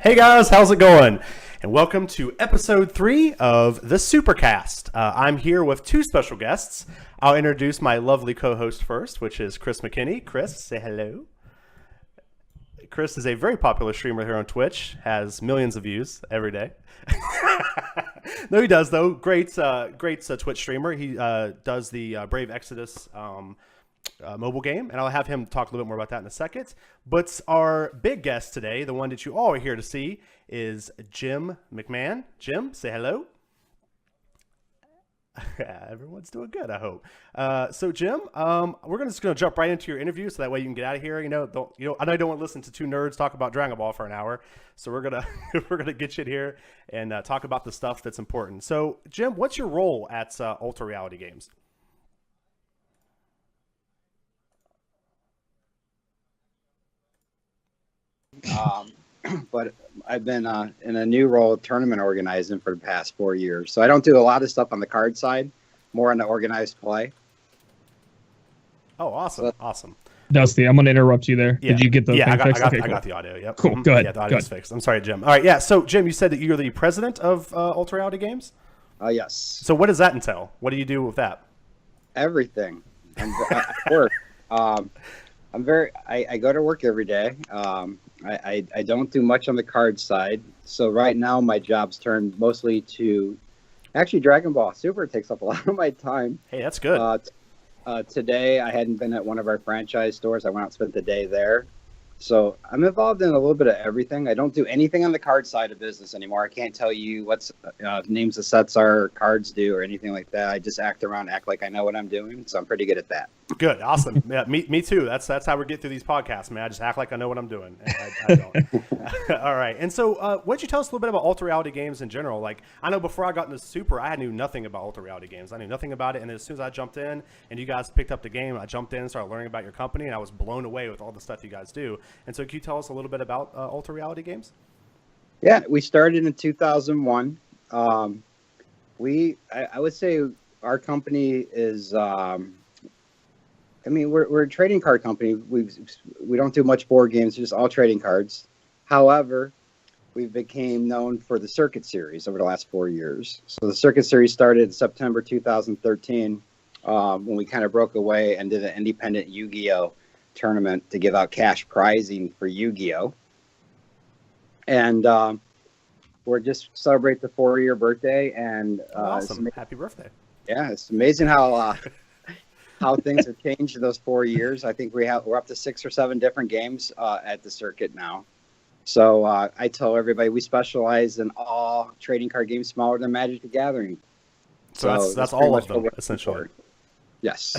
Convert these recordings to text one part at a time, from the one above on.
Hey guys, how's it going? And welcome to episode 3 of the Supercast. I'm here with two special guests. I'll introduce my lovely co-host first, which is Chris McKinney. Chris, say hello. Chris is a very popular streamer here on Twitch, has millions of views every day. No, he does though. Great Twitch streamer. He does the Brave Exodus mobile game, and I'll have him talk a little bit more about that in a second. But our big guest today, the one that you all are here to see, is Jim McMahan. Jim, say hello. Everyone's doing good, I hope. So Jim, we're just gonna jump right into your interview, so that way you can get out of here. I know you don't want to listen to two nerds talk about Dragon Ball for an hour, so we're gonna get you in here and talk about the stuff that's important. So Jim, what's your role at Ultra Reality Games? But I've been in a new role, tournament organizing, for the past 4 years. So I don't do a lot of stuff on the card side, more on the organized play. Oh, awesome. Awesome. Dusty, I'm going to interrupt you there. Yeah. Did you get the thing fixed? I got the audio. Yep. Cool. Go ahead. Yeah, the audio's fixed. I'm sorry, Jim. All right. Yeah. So, Jim, you said that you're the president of Ultra Reality Games? Yes. So what does that entail? What do you do with that? Everything. I work. I go to work every day. I don't do much on the card side. So right now my job's turned mostly to actually Dragon Ball Super takes up a lot of my time. Hey, that's good. Today I hadn't been at one of our franchise stores. I went out and spent the day there. So I'm involved in a little bit of everything. I don't do anything on the card side of business anymore. I can't tell you what's names of sets are, cards do, or anything like that. I just act like I know what I'm doing. So I'm pretty good at that. Good, awesome. Yeah, me too. That's how we get through these podcasts, man. I just act like I know what I'm doing. I don't. All right. And so, why don't you tell us a little bit about Ultra Reality Games in general? Like, I know before I got into Super, I knew nothing about Ultra Reality Games. I knew nothing about it, and as soon as I jumped in, and you guys picked up the game, I jumped in and started learning about your company, and I was blown away with all the stuff you guys do. And so, can you tell us a little bit about Ultra Reality Games? Yeah, we started in 2001. I would say our company is. We're a trading card company. We don't do much board games, just all trading cards. However, we became known for the Circuit Series over the last 4 years. So the Circuit Series started in September 2013 when we kind of broke away and did an independent Yu-Gi-Oh tournament to give out cash prizing for Yu-Gi-Oh. And we're just celebrate the 4-year birthday. And awesome! Happy birthday! Yeah, it's amazing how things have changed in those 4 years. I think we're up to 6 or 7 different games at the circuit now. So I tell everybody we specialize in all trading card games smaller than Magic the Gathering. So that's all of them, essentially. Yes.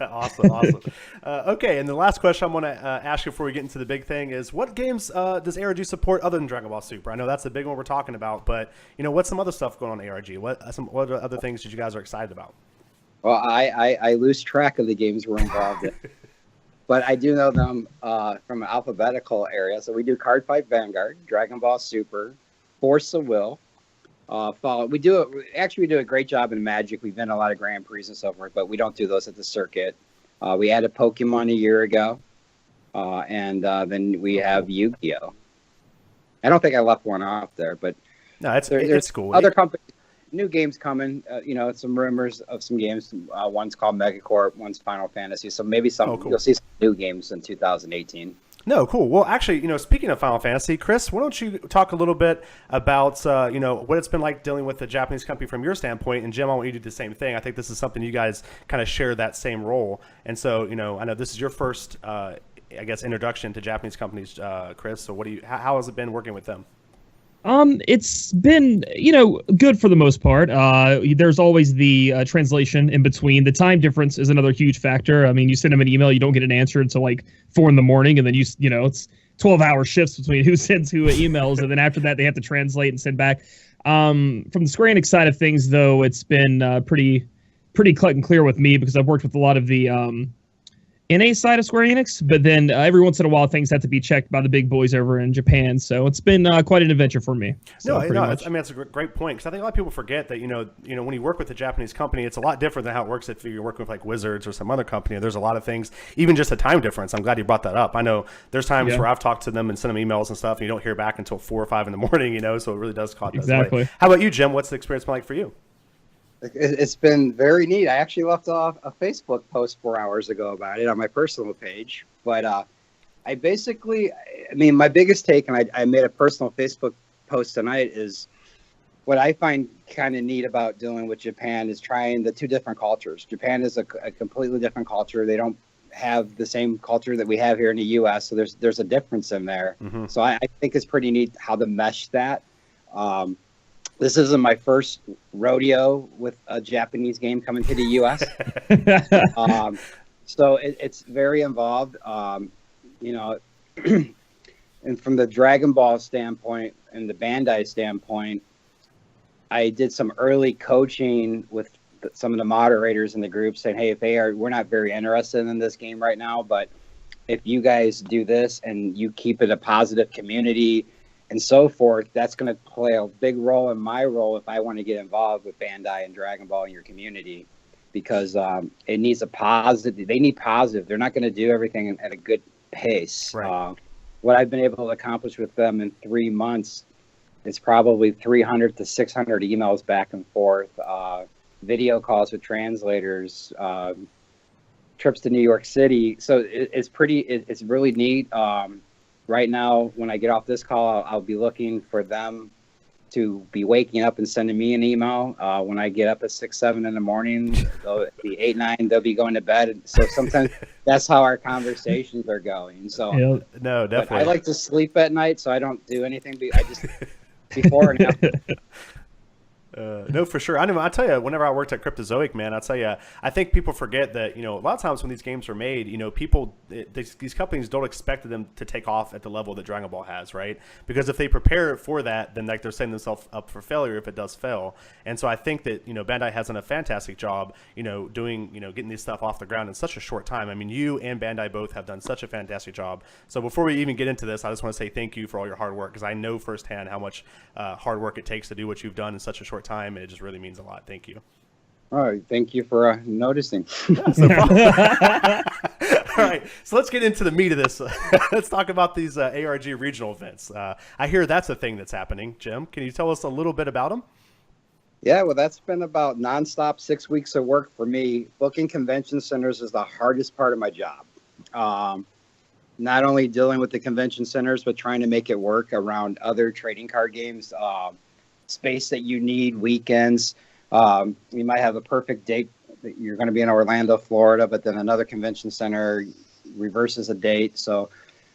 Awesome. Okay, and the last question I'm going to ask you before we get into the big thing is, what games does ARG support other than Dragon Ball Super? I know that's the big one we're talking about, but what's some other stuff going on at ARG? What other things that you guys are excited about? Well, I lose track of the games we're involved in, but I do know them from an alphabetical area. So we do Card Fight Vanguard, Dragon Ball Super, Force of Will, Fallout. We do a great job in Magic. We've been a lot of Grand Prix and so forth, but we don't do those at the circuit. We added Pokemon a year ago, and then we have Yu-Gi-Oh. I don't think I left one off there, but no, it's cool. Other companies. New games coming, some rumors of some games. One's called Megacorp, one's Final Fantasy. So maybe cool. You'll see some new games in 2018. No, cool. Well, actually, speaking of Final Fantasy, Chris, why don't you talk a little bit about, what it's been like dealing with the Japanese company from your standpoint? And Jim, I want you to do the same thing. I think this is something you guys kind of share that same role. And so, I know this is your first, introduction to Japanese companies, Chris. So how has it been working with them? It's been, good for the most part. There's always the translation in between. The time difference is another huge factor. I mean, you send them an email, you don't get an answer until like 4 a.m, and then it's 12-hour shifts between who sends who emails, and then after that they have to translate and send back. From the Square Enix side of things, though, it's been pretty cut and clear with me because I've worked with a lot of the NA side of Square Enix, but then every once in a while things have to be checked by the big boys over in Japan. So it's been quite an adventure for me. So I mean, that's a great point, because I think a lot of people forget that, when you work with a Japanese company, it's a lot different than how it works if you're working with like Wizards or some other company. There's a lot of things, even just a time difference. I'm glad you brought that up. I know there's times where I've talked to them and sent them emails and stuff, and you don't hear back until 4 or 5 in the morning, so it really does cause exactly. How about you, Jim? What's the experience been like for you? It's been very neat. I actually left off a Facebook post 4 hours ago about it on my personal page. But I mean, my biggest take, and I made a personal Facebook post tonight, is what I find kind of neat about dealing with Japan is trying the two different cultures. Japan is a completely different culture. They don't have the same culture that we have here in the U.S., so there's a difference in there. Mm-hmm. So I think it's pretty neat how to mesh that. This isn't my first rodeo with a Japanese game coming to the U.S. So it's very involved, and from the Dragon Ball standpoint and the Bandai standpoint, I did some early coaching with some of the moderators in the group saying, hey, we're not very interested in this game right now, but if you guys do this and you keep it a positive community and so forth, that's going to play a big role in my role if I want to get involved with Bandai and Dragon Ball in your community, because it needs they need positive. They're not going to do everything at a good pace. Right. What I've been able to accomplish with them in 3 months is probably 300 to 600 emails back and forth, video calls with translators, trips to New York City. So it's really neat. Right now, when I get off this call, I'll be looking for them to be waking up and sending me an email. When I get up at 6, 7 in the morning, they'll be 8, 9, they'll be going to bed. So sometimes that's how our conversations are going. So no, definitely. I like to sleep at night, so I don't do anything. I just before and after. No, for sure. I tell you, whenever I worked at Cryptozoic, man, I'll tell you, I think people forget that, a lot of times when these games are made, these companies don't expect them to take off at the level that Dragon Ball has, right? Because if they prepare for that, then they're setting themselves up for failure if it does fail. And so I think that, Bandai has done a fantastic job, getting this stuff off the ground in such a short time. I mean, you and Bandai both have done such a fantastic job. So before we even get into this, I just want to say thank you for all your hard work, because I know firsthand how much hard work it takes to do what you've done in such a short time, and it just really means a lot. Thank you. All right, thank you for noticing. Yeah, no problem. All right, so let's get into the meat of this. Let's talk about these ARG regional events. I hear that's a thing that's happening. Jim, can you tell us a little bit about them? Yeah, well, that's been about nonstop 6 weeks of work for me. Booking convention centers is the hardest part of my job. Not only dealing with the convention centers, but trying to make it work around other trading card games. Space that you need, weekends. You might have a perfect date that you're going to be in Orlando, Florida, but then another convention center reverses a date. So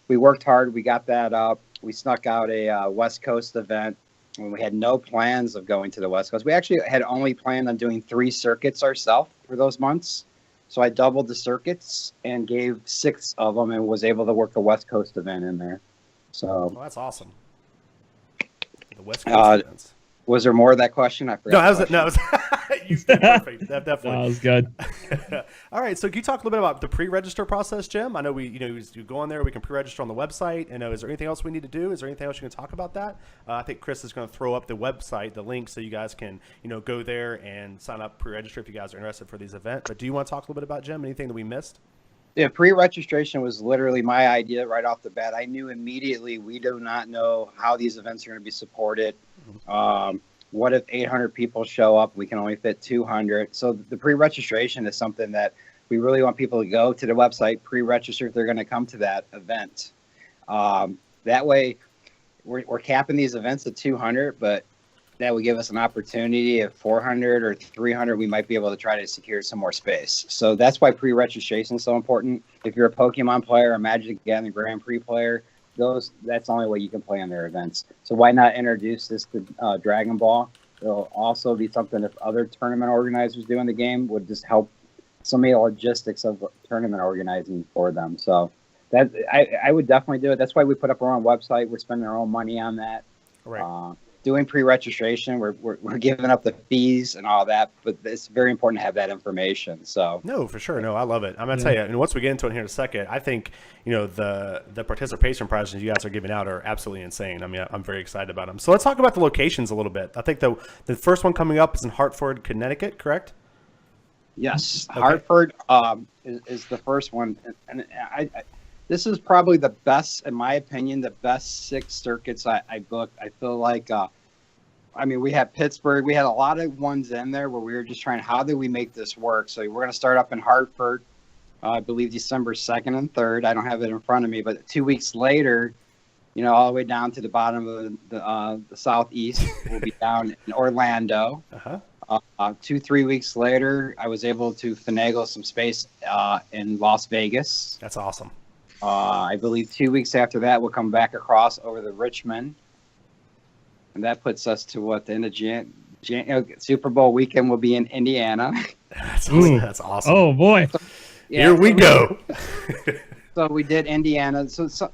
we worked hard. We got that up. We snuck out a West Coast event when we had no plans of going to the West Coast. We actually had only planned on doing 3 circuits ourselves for those months. So I doubled the circuits and gave 6 of them and was able to work the West Coast event in there. So that's awesome. The West Coast events. Was there more of that question? I forgot. No, you did perfect. Definitely. That was good. All right. So can you talk a little bit about the pre-register process, Jim? I know you go on there. We can pre-register on the website. And is there anything else we need to do? Is there anything else you can talk about that? I think Chris is going to throw up the website, the link, so you guys can go there and sign up, pre-register if you guys are interested for these events. But do you want to talk a little bit about, Jim, anything that we missed? Yeah, pre-registration was literally my idea right off the bat. I knew immediately we do not know how these events are going to be supported. What if 800 people show up? We can only fit 200. So the pre-registration is something that we really want people to go to the website, pre-register if they're going to come to that event. That way, we're capping these events at 200, but that would give us an opportunity at 400 or 300. We might be able to try to secure some more space. So that's why pre-registration is so important. If you're a Pokemon player, a Magic the Gathering Grand Prix player, that's the only way you can play on their events. So why not introduce this to Dragon Ball? It'll also be something if other tournament organizers do in the game would just help some of the logistics of tournament organizing for them. So that I would definitely do it. That's why we put up our own website. We're spending our own money on that. Right. doing pre-registration. We're giving up the fees and all that, but it's very important to have that information. So no, for sure. No, I love it. I'm gonna tell you, and once we get into it here in a second, I think the participation prizes you guys are giving out are absolutely insane. I mean, I'm very excited about them. So let's talk about the locations a little bit. I think the first one coming up is in Hartford, Connecticut, correct? Yes, Okay. Hartford is the first one, and I this is probably the best, in my opinion, the best 6 circuits I booked. I feel like, I mean, we had Pittsburgh, we had a lot of ones in there where we were just trying, how do we make this work? So we're going to start up in Hartford, I believe December 2nd and 3rd. I don't have it in front of me, but 2 weeks later, all the way down to the bottom of the southeast, we'll be down in Orlando. 2-3 weeks later, I was able to finagle some space in Las Vegas. That's awesome. I believe 2 weeks after that, we'll come back across over to Richmond. And that puts us to what, the end of Super Bowl weekend will be in Indiana. That's awesome. That's awesome. Oh boy. Here we go. So we did Indiana.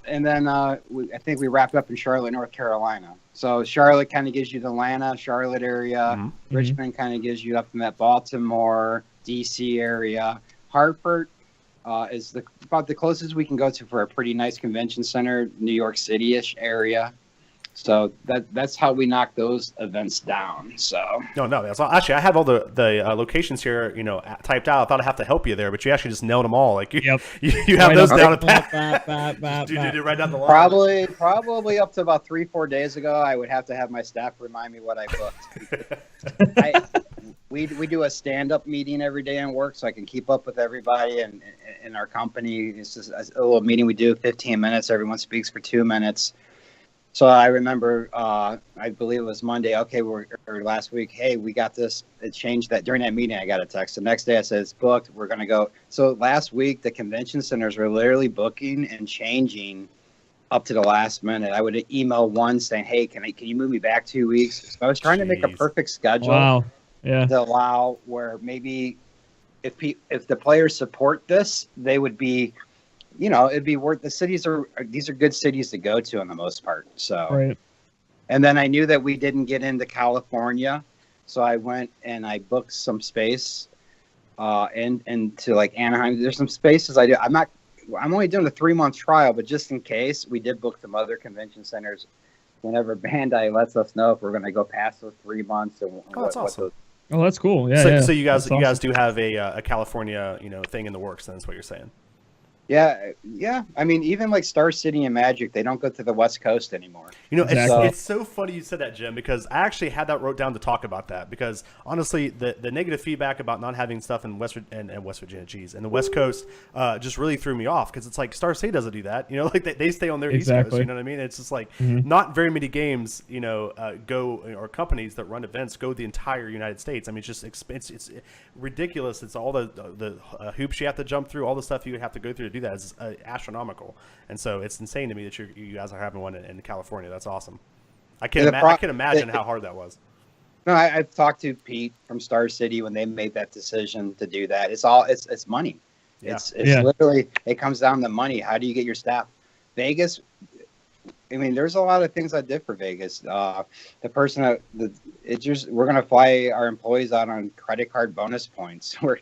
And then I think we wrapped up in Charlotte, North Carolina. So Charlotte kind of gives you the Atlanta, Charlotte area. Mm-hmm. Richmond kind of gives you up in that Baltimore, DC area. Hartford is about the closest we can go to for a pretty nice convention center, New York City-ish area. So that's how we knock those events down. So no, that's all. Actually, I have all the locations here, typed out. I thought I'd have to help you there, but you actually just nailed them all. Like you have right those down pat. Dude, right down the line. Probably up to about 3-4 days ago, I would have to have my staff remind me what I booked. We do a stand-up meeting every day in work, so I can keep up with everybody and in our company. It's just a little meeting we do, 15 minutes. Everyone speaks for 2 minutes. So I remember, I believe it was Monday. Okay, or last week. Hey, we got this. It changed that during that meeting. I got a text. The next day, I said it's booked. We're gonna go. So last week, the convention centers were literally booking and changing up to the last minute. I would email one saying, "Hey, can you move me back 2 weeks?" So I was trying to make a perfect schedule. Wow. Yeah. To allow where maybe if the players support this, they would be. It'd be worth. These are good cities to go to on the most part. So, right. And then I knew that we didn't get into California, so I went and I booked some space, into like Anaheim. There's some spaces I do. I'm only doing a 3-month trial, but just in case, we did book some other convention centers. Whenever Bandai lets us know if we're going to go past those 3 months and that's awesome. Oh, that's cool. Yeah. So you guys That's awesome. do have a California thing in the works. Then that's what you're saying. Yeah. I mean, even like Star City and Magic, they don't go to the West Coast anymore. Exactly. It's so funny you said that, Jim, because I actually had that wrote down to talk about that. Because honestly, the negative feedback about not having stuff in West Virginia, and the West Coast, just really threw me off. Because it's like Star City doesn't do that. Like they stay on their East Coast. You know what I mean? It's just like not very many games, go, or companies that run events go the entire United States. I mean, it's just it's ridiculous. It's all the hoops you have to jump through, all the stuff you would have to go through to do that is astronomical. And so it's insane to me that you guys are having one in California. That's awesome. I can imagine how hard that was. No, I've talked to Pete from Star City when they made that decision to do that. It's money. Yeah. It's literally, it comes down to money. How do you get your staff? Vegas, I mean, there's a lot of things I did for Vegas. We're going to fly our employees out on credit card bonus points. I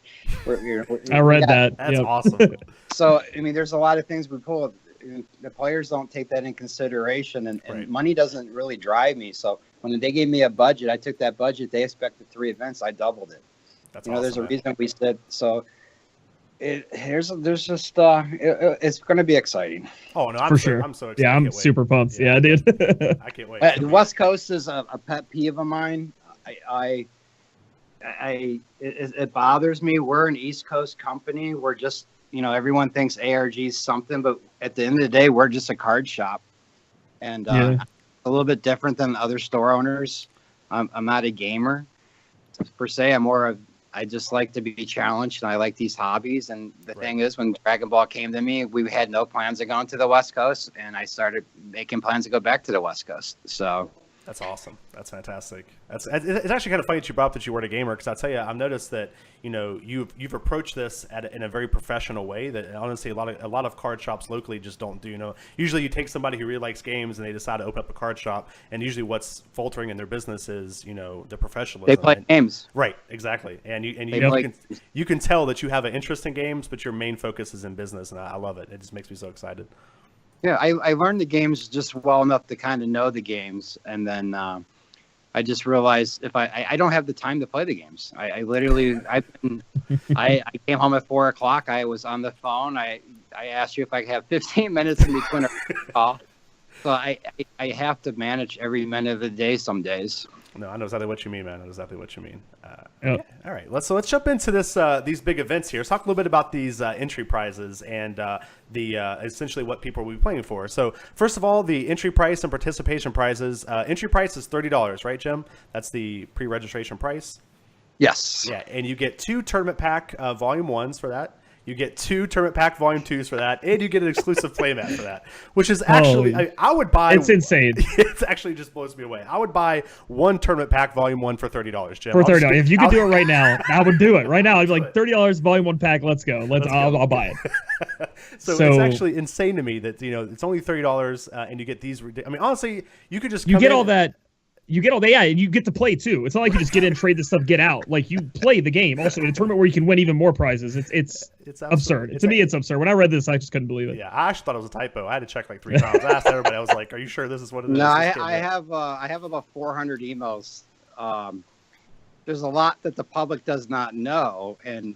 read that. That's awesome. So, I mean, there's a lot of things we pull. The players don't take that in consideration, and Right. money doesn't really drive me. So when they gave me a budget, I took that budget. They expected 3 events. I doubled it. That's awesome. There's a reason we said so. It's going to be exciting. Oh no, For sure. I'm so excited. Yeah, I'm super pumped. Yeah, dude. I can't wait. The West Coast is a pet peeve of mine. It bothers me. We're an East Coast company. We're just, everyone thinks ARG is something, but at the end of the day, we're just a card shop. And a little bit different than other store owners. I'm not a gamer per se. I just like to be challenged, and I like these hobbies. And the thing is, when Dragon Ball came to me, we had no plans of going to the West Coast, and I started making plans to go back to the West Coast. So That's awesome. That's fantastic. It's actually kind of funny that you brought up that you weren't a gamer, because I'll tell you, I've noticed that you've approached this in a very professional way that honestly a lot of card shops locally just don't do. Usually you take somebody who really likes games and they decide to open up a card shop, and usually what's faltering in their business is the professionalism. They play games. Right, exactly. And you can tell that you have an interest in games, but your main focus is in business, and I love it. It just makes me so excited. Yeah, I learned the games just well enough to kind of know the games, and then I just realized if I don't have the time to play the games. I literally I came home at 4 o'clock. I was on the phone. I asked you if I could have 15 minutes in between a call. So I have to manage every minute of the day some days. No, I know exactly what you mean, man. I know exactly what you mean. Yeah. All right, let's jump into these big events here. Let's talk a little bit about these entry prizes and essentially what people will be playing for. So first of all, the entry price and participation prizes. Entry price is $30, right, Jim? That's the pre-registration price. Yes. Yeah, and you get 2 tournament pack volume 1s for that. You get 2 tournament pack volume 2s for that, and you get an exclusive playmat for that, which is actually I would buy. It's insane. It actually just blows me away. I would buy 1 tournament pack volume 1 for $30, Jim. For $30, if you could do it right now, I would do it right now. I'd be like $30 volume 1 pack. Let's go. I'll buy it. So it's actually insane to me that it's only $30 and you get these. I mean, honestly, you could just get all that. You get all that, yeah, and you get to play too. It's not like you just get in, trade this stuff, get out. Like you play the game. Also, in a tournament where you can win even more prizes. It's absurd. To me, it's absurd. When I read this, I just couldn't believe it. Yeah, I actually thought it was a typo. I had to check like 3 times. I asked everybody. I was like, "Are you sure this is what it is?" No, I have about 400 emails. There's a lot that the public does not know, and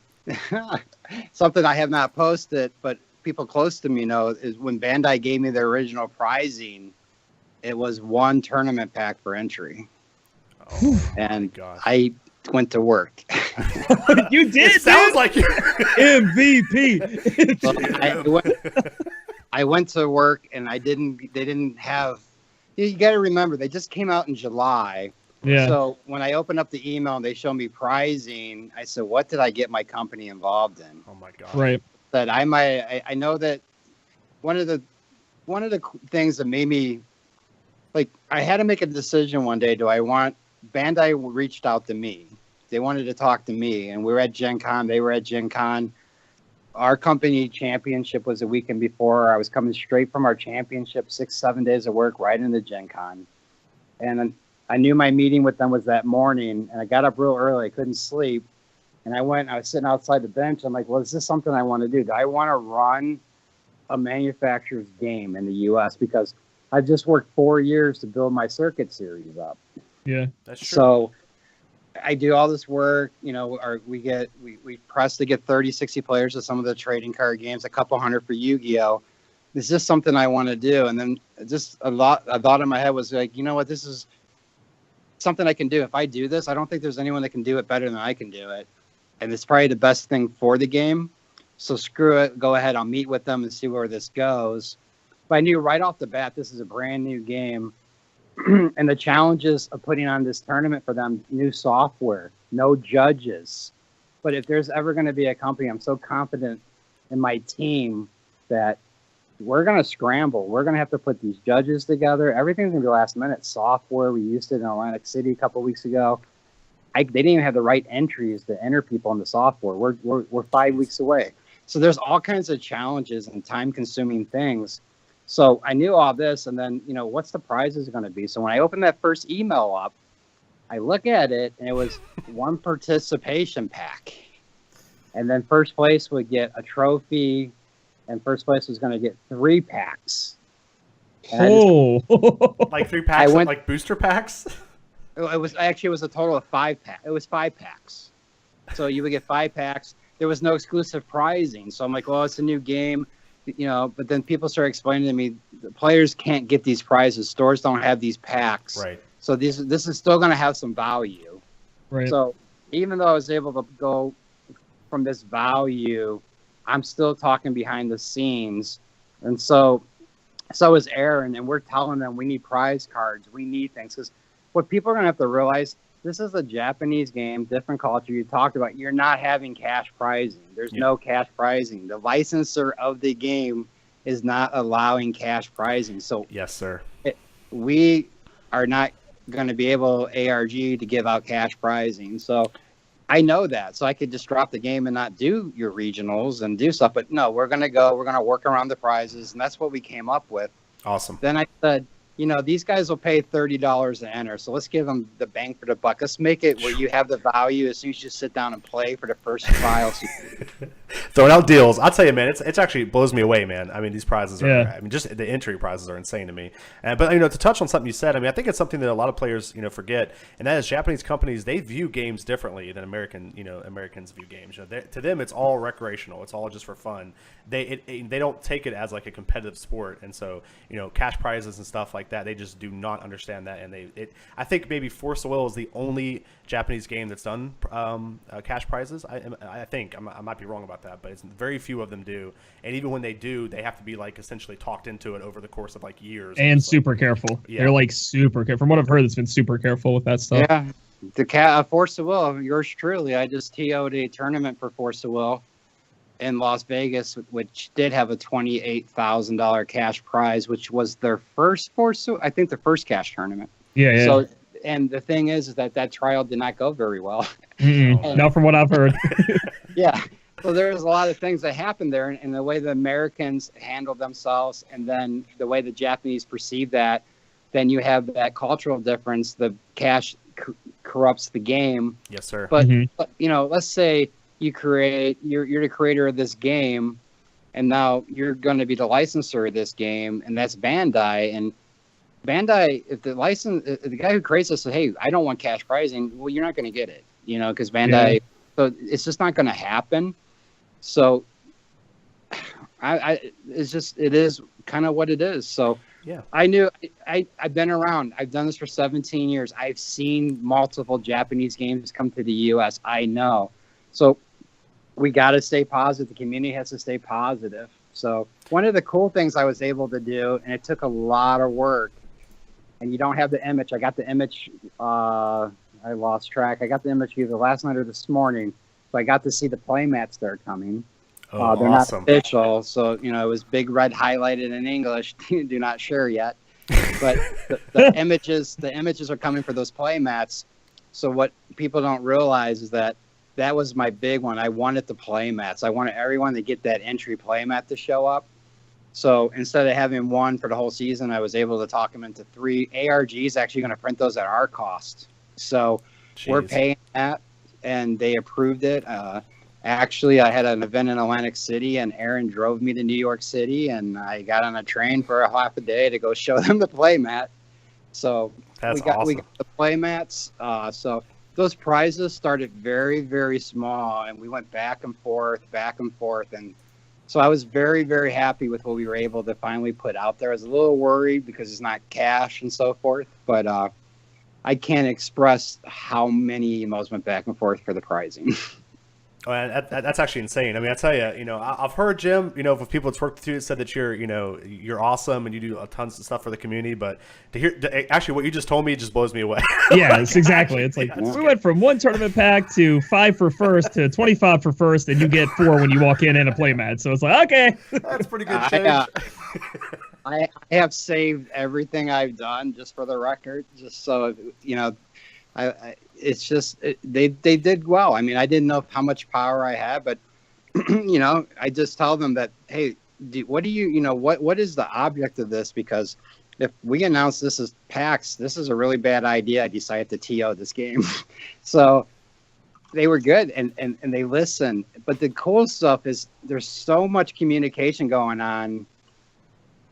something I have not posted, but people close to me know, is when Bandai gave me their original pricing. It was 1 tournament pack for entry. Oh, and I went to work. You did, it sounds like you're MVP. I went to work and they didn't have, you got to remember, they just came out in July. Yeah. So when I opened up the email and they showed me pricing, I said, what did I get my company involved in? Oh my God. Right. That I know that one of the things that made me, like, I had to make a decision one day. Bandai reached out to me. They wanted to talk to me, and we were at Gen Con. They were at Gen Con. Our company championship was a weekend before. I was coming straight from our championship, 6-7 days of work, right into Gen Con. And I knew my meeting with them was that morning, and I got up real early. I couldn't sleep. And I was sitting outside the bench. I'm like, well, is this something I want to do? Do I want to run a manufacturer's game in the U.S.? Because I've just worked 4 years to build my circuit series up. Yeah, that's true. So I do all this work, we press to get 30, 60 players of some of the trading card games, a couple hundred for Yu-Gi-Oh! It's just something I want to do. And then just a thought in my head was like, you know what, this is something I can do. If I do this, I don't think there's anyone that can do it better than I can do it. And it's probably the best thing for the game. So screw it. Go ahead. I'll meet with them and see where this goes. But I knew right off the bat, this is a brand new game. And the challenges of putting on this tournament for them, new software, no judges. But if there's ever going to be a company, I'm so confident in my team that we're going to scramble. We're going to have to put these judges together. Everything's going to be last minute software. We used it in Atlantic City a couple of weeks ago. They didn't even have the right entries to enter people in the software. We're 5 weeks away. So there's all kinds of challenges and time-consuming things. So I knew all this, and then, what's the prizes going to be? So when I opened that first email up, I look at it, and it was 1 participation pack. And then first place would get a trophy, and first place was going to get 3 packs. And like 3 packs, like booster packs? It was a total of 5 packs. It was 5 packs. So you would get 5 packs. There was no exclusive prizing. So I'm like, well, it's a new game. But then people started explaining to me the players can't get these prizes. Stores don't have these packs. Right. So this is still going to have some value. Right. So even though I was able to go from this value, I'm still talking behind the scenes. And so is Aaron, and we're telling them we need prize cards. We need things. Because what people are going to have to realize, this is a Japanese game, different culture. You talked about you're not having cash prizing. There's no cash prizing. The licensor of the game is not allowing cash prizing. So yes, sir. We are not going to be able ARG to give out cash prizing. So I know that. So I could just drop the game and not do your regionals and do stuff. But no, we're going to work around the prizes. And that's what we came up with. Awesome. Then I said, these guys will pay $30 to enter. So let's give them the bang for the buck. Let's make it where you have the value as soon as you sit down and play for the first trial. Throwing out deals. I'll tell you, man, it's actually blows me away, man. I mean, these prizes are, Yeah. I mean, just the entry prizes are insane to me. But, to touch on something you said, I mean, I think it's something that a lot of players, forget, and that is Japanese companies, they view games differently than Americans view games. To them, it's all recreational. It's all just for fun. They don't take it as like a competitive sport. And so, cash prizes and stuff like that, they just do not understand that. And I think maybe Force of Will is the only Japanese game that's done cash prizes. I think I might be wrong about that, but it's very few of them do. And even when they do, they have to be like essentially talked into it over the course of like years. And super careful. Yeah. They're like super careful. From what I've heard, it's been super careful with that stuff. Yeah. The Force of Will, yours truly, I just TO'd a tournament for Force of Will in Las Vegas, which did have a $28,000 cash prize, which was their first I think the first cash tournament. Yeah. So, and the thing is that trial did not go very well. Not from what I've heard. Yeah. So there's a lot of things that happened there, and the way the Americans handled themselves, and then the way the Japanese perceive that, then you have that cultural difference. The cash corrupts the game. Yes, sir. But, let's say you're the creator of this game, and now you're going to be the licensor of this game, and that's Bandai. And Bandai, if the guy who creates this says, "Hey, I don't want cash prizing," well, you're not going to get it, because Bandai. Yeah. So it's just not going to happen. So it is kind of what it is. So yeah, I knew I've been around. I've done this for 17 years. I've seen multiple Japanese games come to the U.S. I know. So we got to stay positive. The community has to stay positive. So one of the cool things I was able to do, and it took a lot of work, and you don't have the image. I got the image. I lost track. I got the image either last night or this morning. So I got to see the playmats that are coming. Oh, they're awesome. Not official. So, it was big red highlighted in English. Do not share yet. But the images are coming for those playmats. So what people don't realize is that was my big one. I wanted the playmats. I wanted everyone to get that entry playmat to show up. So instead of having one for the whole season, I was able to talk them into 3. ARG is actually going to print those at our cost. So we're paying that, and they approved it. Actually, I had an event in Atlantic City, and Aaron drove me to New York City, and I got on a train for a half a day to go show them the playmat. So we got the playmats. So those prizes started very, very small, and we went back and forth. And so I was very, very happy with what we were able to finally put out there. I was a little worried because it's not cash and so forth, but I can't express how many emails went back and forth for the prizing. Oh, that's actually insane. I mean, I tell you, I've heard, Jim, with people that's worked with you, that said that you're awesome and you do tons of stuff for the community. But actually what you just told me just blows me away. Yeah, it's exactly. It's like we went from 1 tournament pack to 5 for first to 25 for first, and you get 4 when you walk in and a playmat. So it's like, okay, that's pretty good change. I have saved everything I've done just for the record, just so it's just they did well. I mean, I didn't know how much power I had, but I just tell them that, hey, what is the object of this? Because if we announce this as PAX, this is a really bad idea. I decided to TO this game. So they were good and they listened. But the cool stuff is there's so much communication going on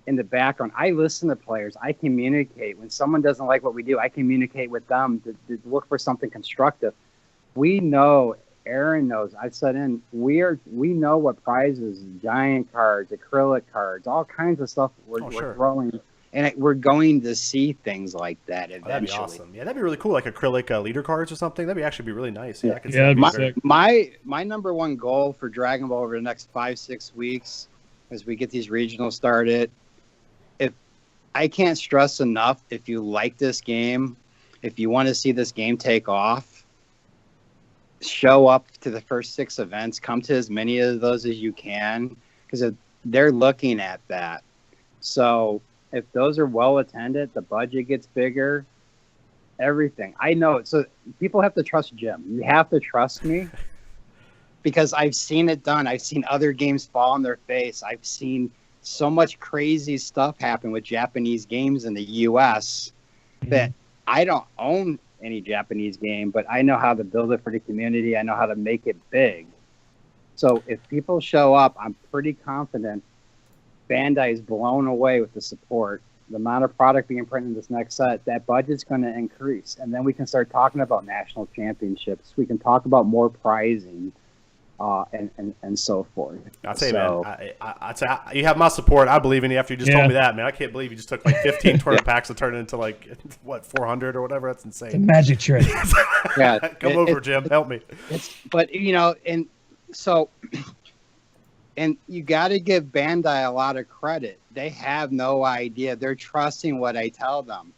in the background. I listen to players. I communicate. When someone doesn't like what we do, I communicate with them to look for something constructive. We know, Aaron knows, I've said we know what prizes, giant cards, acrylic cards, all kinds of stuff we're throwing. And we're going to see things like that eventually. That'd be awesome. Yeah, that'd be really cool. Like acrylic leader cards or something. That'd actually be really nice. Yeah, that'd be sick. My number one goal for Dragon Ball over the next 5-6 weeks, as we get these regionals started, I can't stress enough, if you like this game, if you want to see this game take off, show up to the first 6 events, come to as many of those as you can, because they're looking at that. So if those are well attended, the budget gets bigger, everything. I know. So people have to trust Jim. You have to trust me because I've seen it done. I've seen other games fall on their face. I've seen so much crazy stuff happen with Japanese games in the U.S. that I don't own any Japanese game, but I know how to build it for the community. I know how to make it big. So if people show up, I'm pretty confident Bandai is blown away with the support. The amount of product being printed in this next set, that budget's going to increase. And then we can start talking about national championships. We can talk about more prizing and so forth. I'll tell you, man, I'd say you have my support. I believe in you after you just told me that, man. I can't believe you just took like 15 tournament packs and turned it into like, what, 400 or whatever? That's insane. It's a magic trick. Yeah. Come over, Jim. Help me. But, you know, and so... And you got to give Bandai a lot of credit. They have no idea. They're trusting what I tell them.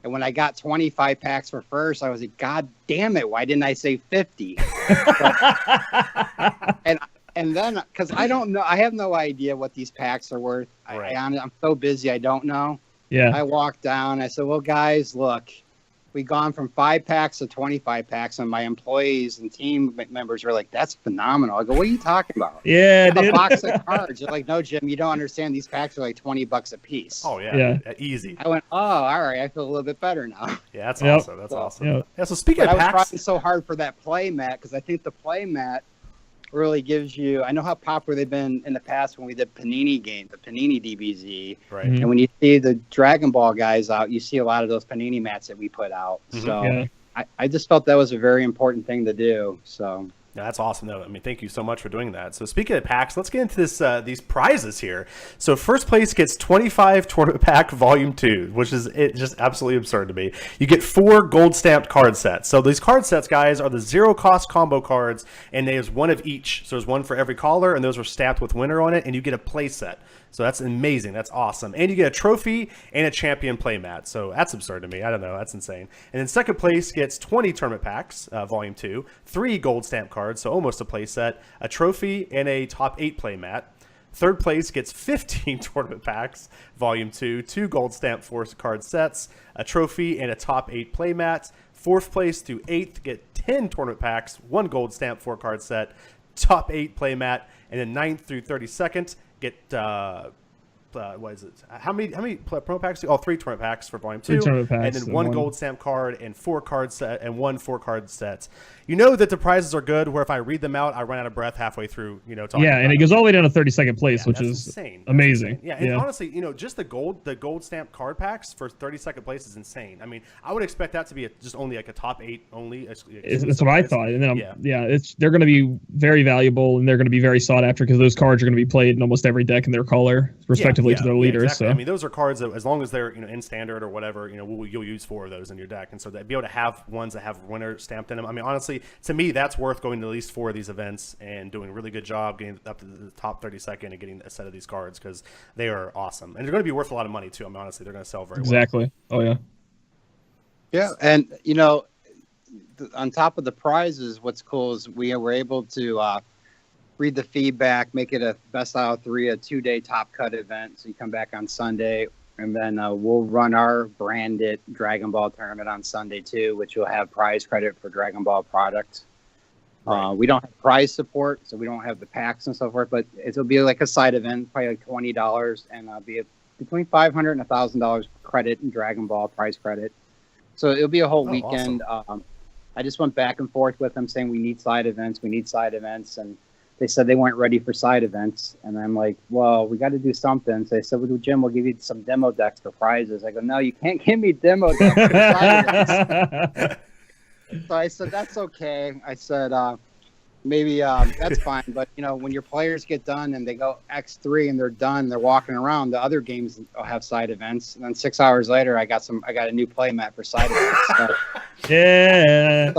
And when I got 25 packs for first, I was like, God damn it, why didn't I say 50? and then, because I don't know, I have no idea what these packs are worth. Right. I'm so busy, I don't know. Yeah. I walked down, I said, well, guys, look, we gone from 5 packs to 25 packs, and my employees and team members were like, that's phenomenal. I go, what are you talking about? Yeah, a dude. box of cards. They're like, no, Jim, you don't understand. These packs are like $20 a piece. Oh, yeah. Easy. I went, oh, all right. I feel a little bit better now. Yeah, that's awesome. That's awesome. Yep. Yeah, so speaking But of I was packs. trying so hard for that play mat because I think the play mat really gives you, I know how popular they've been in the past when we did Panini game, the Panini DBZ. Right. Mhm. And when you see the Dragon Ball guys out, you see a lot of those Panini mats that we put out. So I just felt that was a very important thing to do. So Yeah, that's awesome, though. I mean, thank you so much for doing that. So speaking of packs, let's get into this these prizes here. So first place gets 25 Tournament Pack Volume 2, which is just absolutely absurd to me. You get 4 gold stamped card sets. So these card sets, guys, are the zero-cost combo cards, and there's one of each. So there's one for every caller, and those are stamped with winner on it, and you get a play set. So that's amazing. That's awesome. And you get a trophy and a champion playmat. So that's absurd to me. I don't know. That's insane. And then second place gets 20 tournament packs, Volume 2, 3 gold stamp cards, so almost a play set, a trophy, and a top 8 playmat. Third place gets 15 tournament packs, Volume 2, 2 gold stamp 4 card sets, a trophy, and a top 8 playmat. Fourth place to 8th get 10 tournament packs, 1 gold stamp 4 card set, top 8 playmat. And then 9th through 32nd get what is it? How many promo packs? 3 tournament packs for Volume 2, and then 1 gold stamp card and 4 card set and 1 4 card sets. You know that the prizes are good. Where if I read them out, I run out of breath halfway through. Talking and it goes all the way down to 32nd place, which is insane. Amazing. Yeah, and honestly, just the gold stamp card packs for 32nd place is insane. I mean, I would expect that to be just only like a top 8 only. That's what I thought. And then they're going to be very valuable and they're going to be very sought after because those cards are going to be played in almost every deck in their color, respectively to their leaders. Exactly. So I mean, those are cards that, as long as they're in standard or whatever, you'll use 4 of those in your deck, and so that be able to have ones that have winner stamped in them. I mean, honestly, to me, that's worth going to at least 4 of these events and doing a really good job getting up to the top 32nd and getting a set of these cards because they are awesome and they're going to be worth a lot of money too. I mean, honestly, they're going to sell very well. Exactly. Oh yeah. Yeah, and on top of the prizes, what's cool is we were able to read the feedback, make it a best out of 3, a 2-day top cut event. So you come back on Sunday, and then we'll run our branded Dragon Ball tournament on Sunday too, which will have prize credit for Dragon Ball products. Right. We don't have prize support, so we don't have the packs and so forth, but it'll be like a side event, probably like $20, and be between $500 and $1,000 credit in Dragon Ball prize credit. So it'll be a whole weekend. Awesome. I just went back and forth with them saying we need side events, and they said they weren't ready for side events. And I'm like, well, we got to do something. So they said, well, Jim, we'll give you some demo decks for prizes. I go, no, you can't give me demo decks for side events. So I said, that's okay. I said, maybe that's fine. But, when your players get done and they go X3 and they're done, they're walking around, the other games will have side events. And then 6 hours later, I got a new play mat for side events. So, yeah.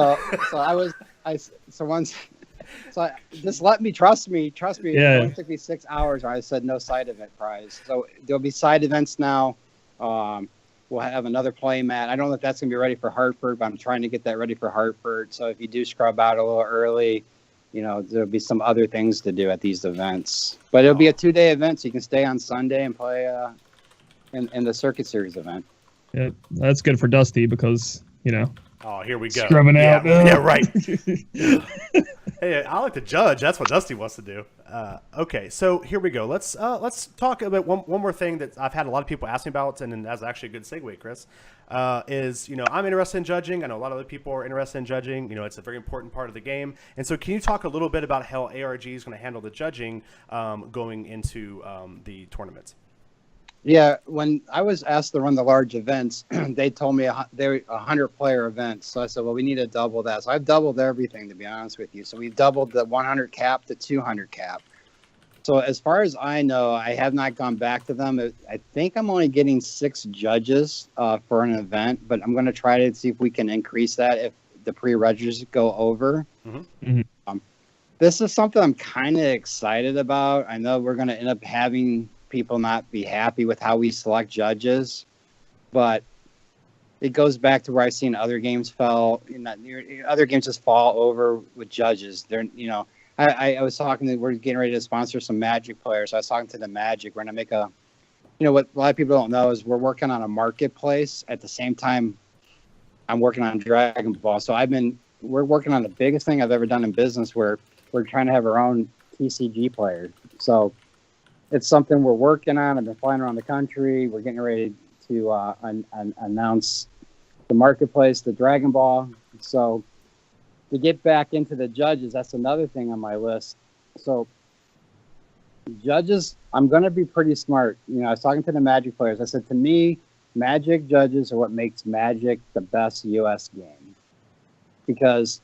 So just let me, trust me. Yeah. It only took me 6 hours. I said no side event prize. So there'll be side events now. We'll have another play mat. I don't know if that's going to be ready for Hartford, but I'm trying to get that ready for Hartford. So if you do scrub out a little early, there'll be some other things to do at these events. But it'll be a 2-day event, so you can stay on Sunday and play in the Circuit Series event. Yeah, that's good for Dusty because, Oh, here we go. scrubbing out. Yeah, right. Hey, I like to judge. That's what Dusty wants to do. Okay, so here we go. Let's talk about one more thing that I've had a lot of people ask me about, and that's actually a good segue, Chris. Is I'm interested in judging. I know a lot of other people are interested in judging. It's a very important part of the game. And so, can you talk a little bit about how ARG is going to handle the judging going into the tournaments? Yeah, when I was asked to run the large events, they told me they're 100-player events. So I said, well, we need to double that. So I've doubled everything, to be honest with you. So we've doubled the 100 cap to 200 cap. So as far as I know, I have not gone back to them. I think I'm only getting 6 judges for an event, but I'm going to try to see if we can increase that if the pre-registers go over. Mm-hmm. This is something I'm kind of excited about. I know we're going to end up having people not be happy with how we select judges, but it goes back to where I've seen other games other games just fall over with judges. I was talking we're getting ready to sponsor some Magic players. So I was talking to the Magic. We're going to make what a lot of people don't know is we're working on a marketplace at the same time I'm working on Dragon Ball. So we're working on the biggest thing I've ever done in business where we're trying to have our own TCG player. So it's something we're working on. I've been flying around the country. We're getting ready to announce the marketplace, the Dragon Ball. So to get back into the judges, that's another thing on my list. So judges, I'm going to be pretty smart. I was talking to the Magic players. I said, to me, Magic judges are what makes Magic the best U.S. game. Because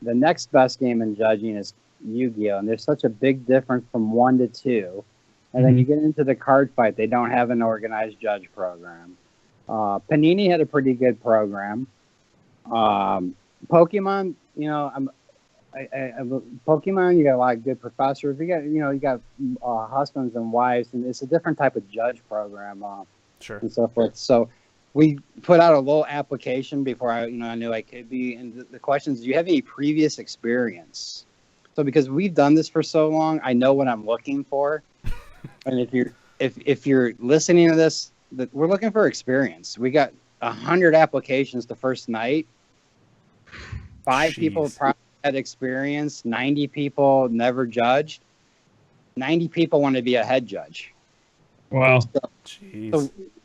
the next best game in judging is Yu-Gi-Oh! And there's such a big difference from 1 to 2. And then you get into the card fight. They don't have an organized judge program. Panini had a pretty good program. Pokemon, Pokemon, you got a lot of good professors. You got husbands and wives, and it's a different type of judge program, Sure. and so forth. So we put out a little application before I knew I could be. And the question is, do you have any previous experience? So because we've done this for so long, I know what I'm looking for. And if you're listening to this, we're looking for experience. We got 100 applications the first night. 5 people probably had experience. 90 people never judged. 90 people want to be a head judge. Wow.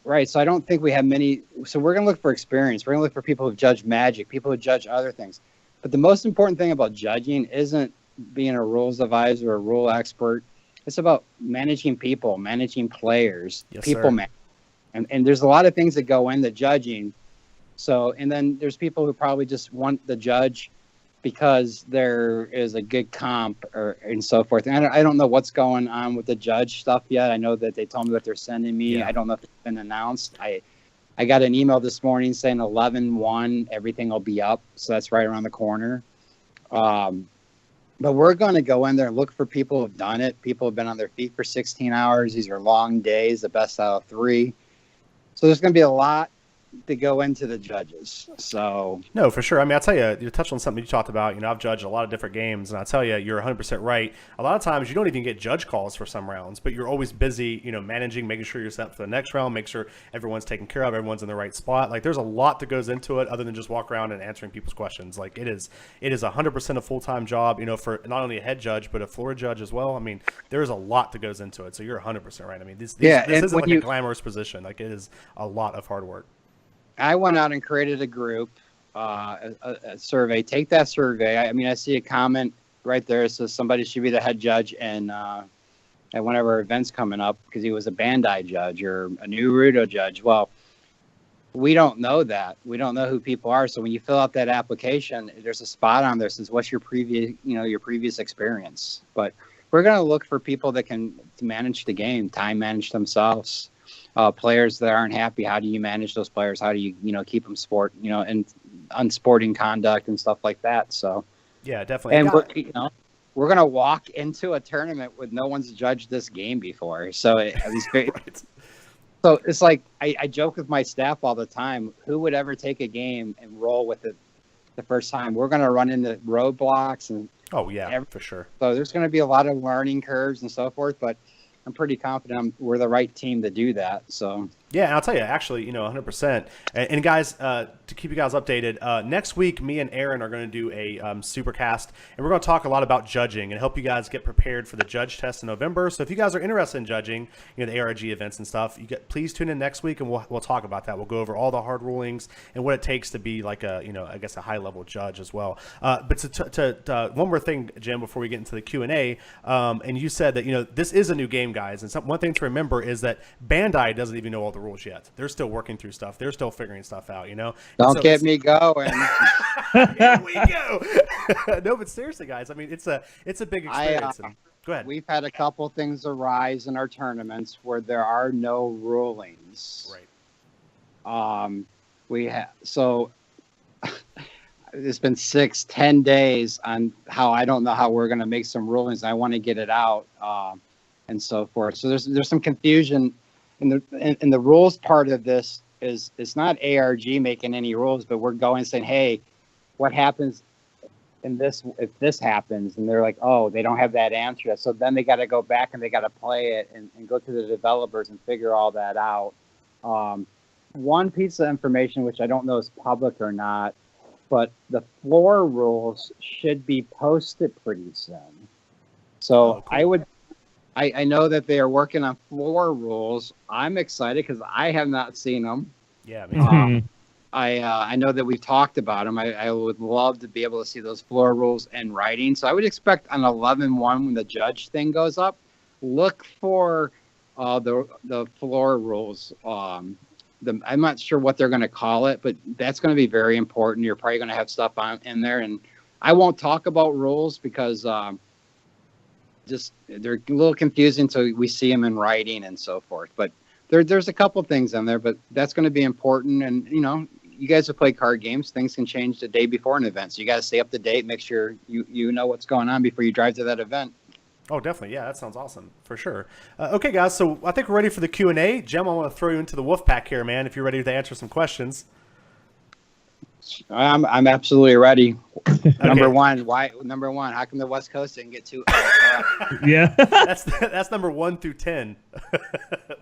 Right. So I don't think we have many. So we're going to look for experience. We're going to look for people who judge Magic, people who judge other things. But the most important thing about judging isn't being a rules advisor or a rule expert. It's about managing people, managing players, and there's a lot of things that go into judging. So, and then there's people who probably just want the judge because there is a good comp and so forth. And I don't know what's going on with the judge stuff yet. I know that they told me what they're sending me. Yeah. I don't know if it's been announced. I got an email this morning saying 11/1, everything will be up. So that's right around the corner. But we're going to go in there and look for people who've done it. People have been on their feet for 16 hours. These are long days, the best out of 3. So there's going to be a lot to go into the judges. So no, for sure. I mean, I'll tell you, you touched on something you talked about. I've judged a lot of different games, and I'll tell you, you're 100% right. A lot of times you don't even get judge calls for some rounds, but you're always busy, managing, making sure you're set for the next round, make sure everyone's taken care of, everyone's in the right spot. Like, there's a lot that goes into it other than just walk around and answering people's questions. Like, it is 100% a full-time job, for not only a head judge, but a floor judge as well. I mean, there's a lot that goes into it. So you're 100% right. I mean, this isn't like a glamorous position. Like, it is a lot of hard work. I went out and created a group, a survey. Take that survey. I see a comment right there. It says somebody should be the head judge at one of our events coming up because he was a Bandai judge or a Naruto judge. Well, we don't know that. We don't know who people are. So when you fill out that application, there's a spot on there that says, what's your previous experience? But we're going to look for people that can manage the game, time manage themselves. Players that aren't happy, how do you manage those players? How do you keep them and unsporting conduct and stuff like that? So yeah, definitely. And we're gonna walk into a tournament with no one's judged this game before, so it's great. Right. So it's like I joke with my staff all the time. Who would ever take a game and roll with it the first time? We're gonna run into roadblocks and for sure. So there's gonna be a lot of learning curves and so forth, but I'm pretty confident we're the right team to do that. So yeah, and I'll tell you, actually, 100%. And guys, to keep you guys updated, next week, me and Aaron are going to do a supercast, and we're going to talk a lot about judging and help you guys get prepared for the judge test in November. So if you guys are interested in judging, the ARG events and stuff, please tune in next week, and we'll talk about that. We'll go over all the hard rulings and what it takes to be like a, I guess a high level judge as well. But to one more thing, Jim, before we get into the Q&A, and you said that this is a new game, guys, and one thing to remember is that Bandai doesn't even know all the rules yet. They're still working through stuff. They're still figuring stuff out. Don't get me going. Here we go. No, but seriously, guys, I mean, it's a big experience. Go ahead. We've had a couple things arise in our tournaments where there are no rulings. Right. We have it's been 6-10 days on how I don't know how we're going to make some rulings. I want to get it out and so forth. So there's some confusion in the rules part of this. Is it's not ARG making any rules, but we're going saying, hey, what happens in this if this happens? And they're like, oh, they don't have that answer. So then they got to go back and they got to play it and go to the developers and figure all that out. One piece of information, which I don't know is public or not, but the floor rules should be posted pretty soon. So cool. I know that they are working on floor rules. I'm excited because I have not seen them. Yeah, me too. I know that we've talked about them. I would love to be able to see those floor rules in writing. So I would expect on 11-1 when the judge thing goes up, look for the floor rules. I'm not sure what they're going to call it, but that's going to be very important. You're probably going to have stuff in there, and I won't talk about rules because just they're a little confusing until we see them in writing and so forth. But there's a couple things in there, but that's going to be important. And you guys have played card games. Things can change the day before an event, so you got to stay up to date. Make sure you know what's going on before you drive to that event. Oh, definitely. Yeah, that sounds awesome for sure. Okay, guys. So I think we're ready for the Q&A. Jim, I want to throw you into the wolf pack here, man. If you're ready to answer some questions. I'm absolutely ready. Number one, how come the West Coast didn't get two? Yeah, that's number 1 through 10.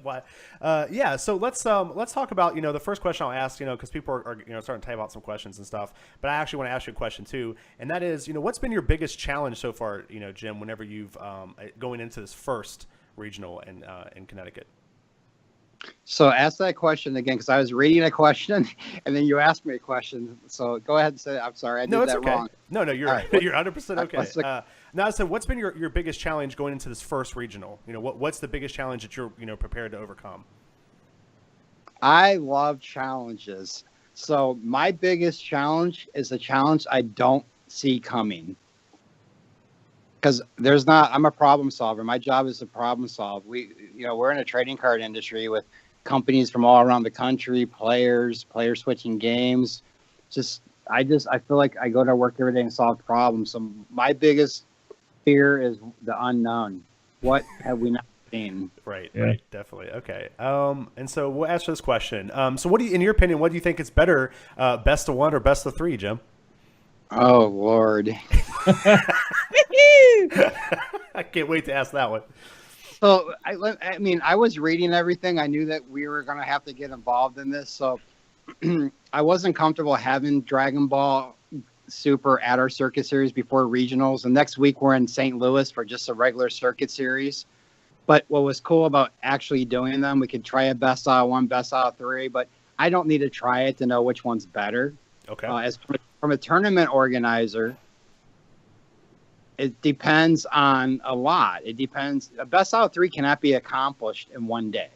Why? Yeah. So let's talk about the first question I'll ask because people are starting to type out some questions and stuff. But I actually want to ask you a question too, and that is what's been your biggest challenge so far, Jim, whenever you've going into this first regional in Connecticut. So ask that question again, because I was reading a question and then you asked me a question. So go ahead and say, I'm sorry, I did that wrong. No, you're right. You're 100% okay. Now, so what's been your biggest challenge going into this first regional? What's the biggest challenge that you're prepared to overcome? I love challenges. So my biggest challenge is a challenge I don't see coming. Because I'm a problem solver. My job is to problem solve. We're in a trading card industry with companies from all around the country, players switching games. I feel like I go to work every day and solve problems. So my biggest fear is the unknown. What have we not seen? Right, definitely. Okay. And so we'll answer this question. So in your opinion, what do you think is better, best of 1 or best of 3, Jim? Oh, Lord. I can't wait to ask that one. So, I was reading everything. I knew that we were going to have to get involved in this. So, I wasn't comfortable having Dragon Ball Super at our circuit series before regionals. And next week, we're in St. Louis for just a regular circuit series. But what was cool about actually doing them, we could try a best out of 1, best out of 3. But I don't need to try it to know which one's better. Okay. As from a tournament organizer, it depends on a lot. It depends. A best out of 3 cannot be accomplished in one day.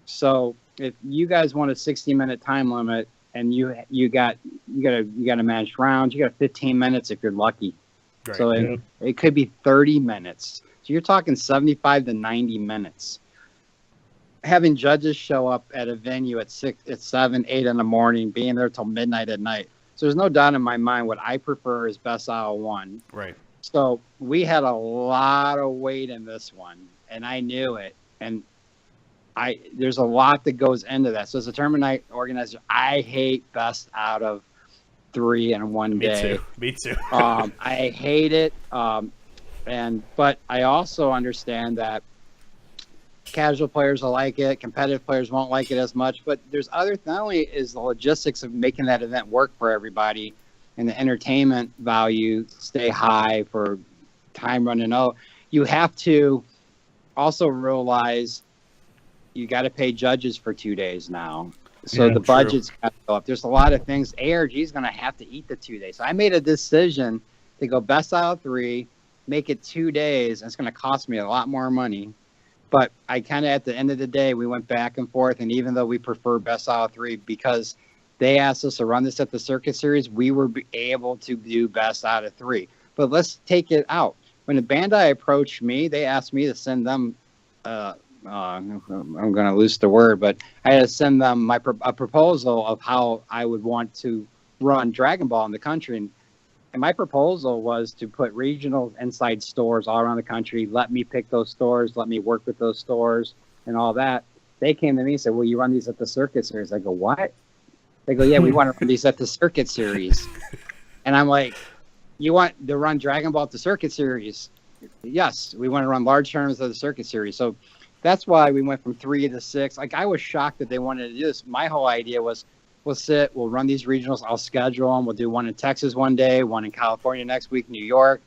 So if you guys want a 60-minute time limit and you got to manage rounds, you got 15 minutes if you're lucky. Right. So it could be 30 minutes. So you're talking 75 to 90 minutes. Having judges show up at a venue at 7, 8 in the morning, being there till midnight at night. So there's no doubt in my mind what I prefer is best out of 1. Right. So we had a lot of weight in this one, and I knew it. And there's a lot that goes into that. So as a tournament night organizer, I hate best out of 3 in one day. Me too. I hate it. But I also understand that casual players will like it, competitive players won't like it as much, but there's not only is the logistics of making that event work for everybody and the entertainment value stay high for time running out, you have to also realize you got to pay judges for 2 days now. So the budget's got to go up. There's a lot of things. ARG is going to have to eat the 2 days. So I made a decision to go best out of 3, make it 2 days, and it's going to cost me a lot more money. But I kind of, at the end of the day, we went back and forth. And even though we prefer best out of 3 because they asked us to run this at the Circuit Series, we were able to do best out of 3. But let's take it out. When the Bandai approached me, they asked me to send them, I'm going to lose the word, but I had to send them a proposal of how I would want to run Dragon Ball in the country. And my proposal was to put regionals inside stores all around the country, let me pick those stores, let me work with those stores and all that. They came to me and said, well, you run these at the Circuit Series. I go, what? They go, yeah, we want to run these at the Circuit Series. And I'm like, you want to run Dragon Ball at the Circuit Series? Yes, we want to run large tournaments at the Circuit Series. So that's why we went from 3 to 6. Like, I was shocked that they wanted to do this. My whole idea was, we'll run these regionals. I'll schedule them. We'll do one in Texas one day, one in California next week, New York.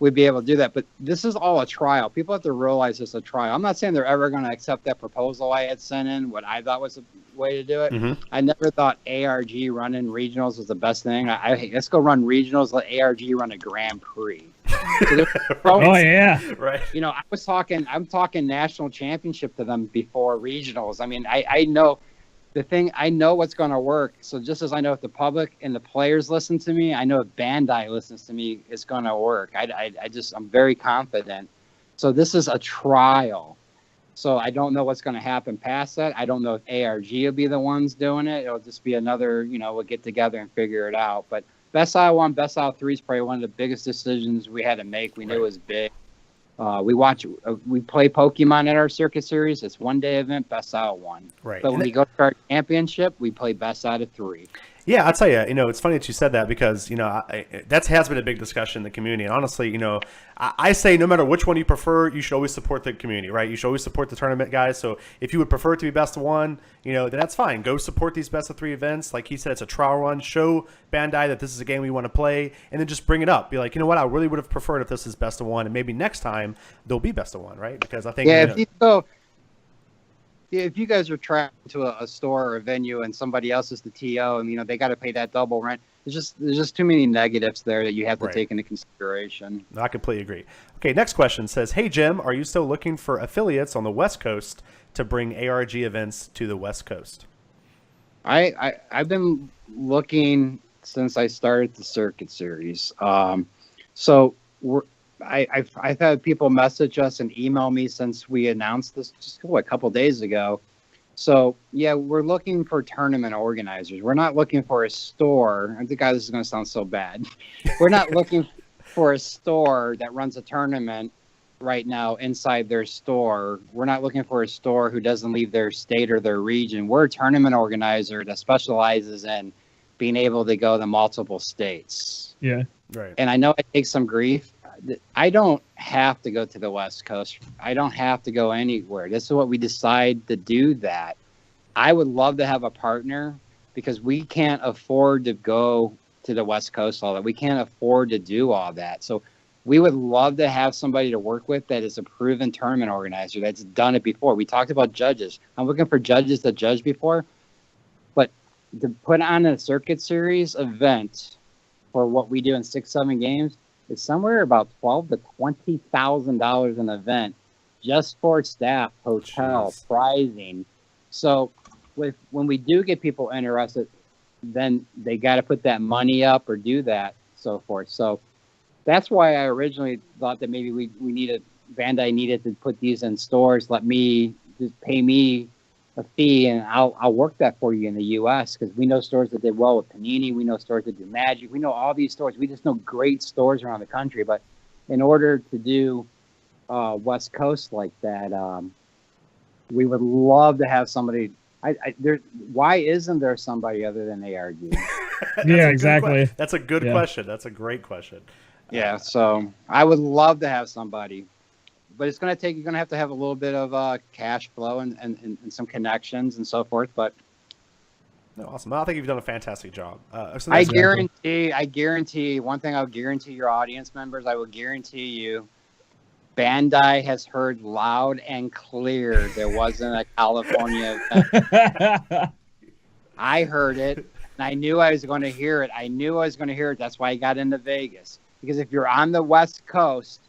We'd be able to do that. But this is all a trial. People have to realize it's a trial. I'm not saying they're ever going to accept that proposal I had sent in, what I thought was a way to do it. Mm-hmm. I never thought ARG running regionals was the best thing. Let's go run regionals, let ARG run a Grand Prix. So oh, yeah. Right. You know, I'm talking national championship to them before regionals. I memean, I know the thing, I know what's going to work. So just as I know if the public and the players listen to me, I know if Bandai listens to me, it's going to work. I'm very confident. So this is a trial. So I don't know what's going to happen past that. I don't know if ARG will be the ones doing it. It'll just be another, we'll get together and figure it out. But best out of 1, best out of 3 is probably one of the biggest decisions we had to make. We knew it was big. We play Pokemon at our Circuit Series. It's 1-day event, best out of 1. Right. But when we go to our championship, we play best out of 3. Yeah, I'll tell you, it's funny that you said that because, that has been a big discussion in the community. And honestly, I say no matter which one you prefer, you should always support the community, right? You should always support the tournament guys. So if you would prefer it to be best of 1, then that's fine. Go support these best of 3 events. Like he said, it's a trial run. Show Bandai that this is a game we want to play and then just bring it up. Be like, you know what? I really would have preferred if this is best of 1 and maybe next time they'll be best of 1, right? Because I think, if you guys are traveling to a store or a venue and somebody else is the TO and they got to pay that double rent, there's just too many negatives there that you have to take into consideration. No, I completely agree. Okay, next question says, hey Jim, are you still looking for affiliates on the West Coast to bring ARG events to the West Coast? I've been looking since I started the Circuit Series. So I've had people message us and email me since we announced this just a couple days ago. So yeah, we're looking for tournament organizers. We're not looking for a store. I think this is going to sound so bad. We're not looking for a store that runs a tournament right now inside their store. We're not looking for a store who doesn't leave their state or their region. We're a tournament organizer that specializes in being able to go to multiple states. Yeah. Right. And I know it takes some grief. I don't have to go to the West Coast. I don't have to go anywhere. This is what we decide to do that. I would love to have a partner because we can't afford to go to the West Coast all that. We can't afford to do all that. So we would love to have somebody to work with that is a proven tournament organizer that's done it before. We talked about judges. I'm looking for judges that judge before. But to put on a Circuit Series event for what we do in 6-7 games, it's somewhere about $12,000 to $20,000 an event just for staff, hotel, pricing. So when we do get people interested, then they got to put that money up or do that, so forth. So that's why I originally thought that maybe Bandai needed to put these in stores. Let me just pay me a fee and I'll work that for you in the U.S. because we know stores that did well with Panini. We know stores that do Magic. We know all these stores. We just know great stores around the country. But in order to do West Coast like that, we would love to have somebody. Why isn't there somebody other than ARG? Yeah, exactly. That's a good question. That's a great question. Yeah, so I would love to have somebody. but it's going to take, you're going to have a little bit of cash flow and some connections and so forth. But no, awesome. I think you've done a fantastic job. So I guarantee one thing. I'll guarantee your audience members. I will guarantee you, Bandai has heard loud and clear there wasn't a California event. I heard it, and I knew I was going to hear it. That's why I got into Vegas. Because if you're on the West Coast,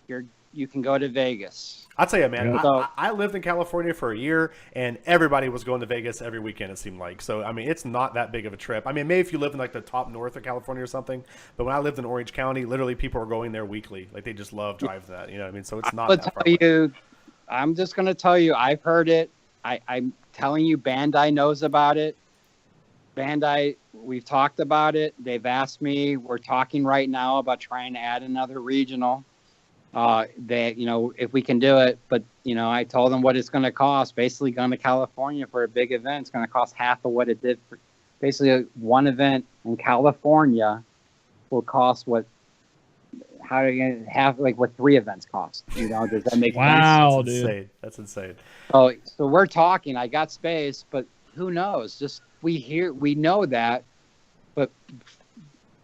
you can go to Vegas. I'll tell you, man, Yeah. I lived in California for a year, and everybody was going to Vegas every weekend, it seemed like. So, I mean, it's not that big of a trip. I mean, maybe if you live in, like, the top north of California or something, but when I lived in Orange County, literally people were going there weekly. Like, they just love driving that, you know what I mean? So it's not that far away. I'm just going to tell you, I've heard it. I'm telling you, Bandai knows about it. Bandai, we've talked about it. They've asked me. We're talking right now about trying to add another regional. If we can do it, but I told them what it's going to cost. Basically, going to California for a big event, it's going to cost half of what it did for basically one event in California will cost what 3 events cost. Does that make sense? Wow, That's dude. insane. That's insane. So we're talking. I got space, but who knows? Just we know that, but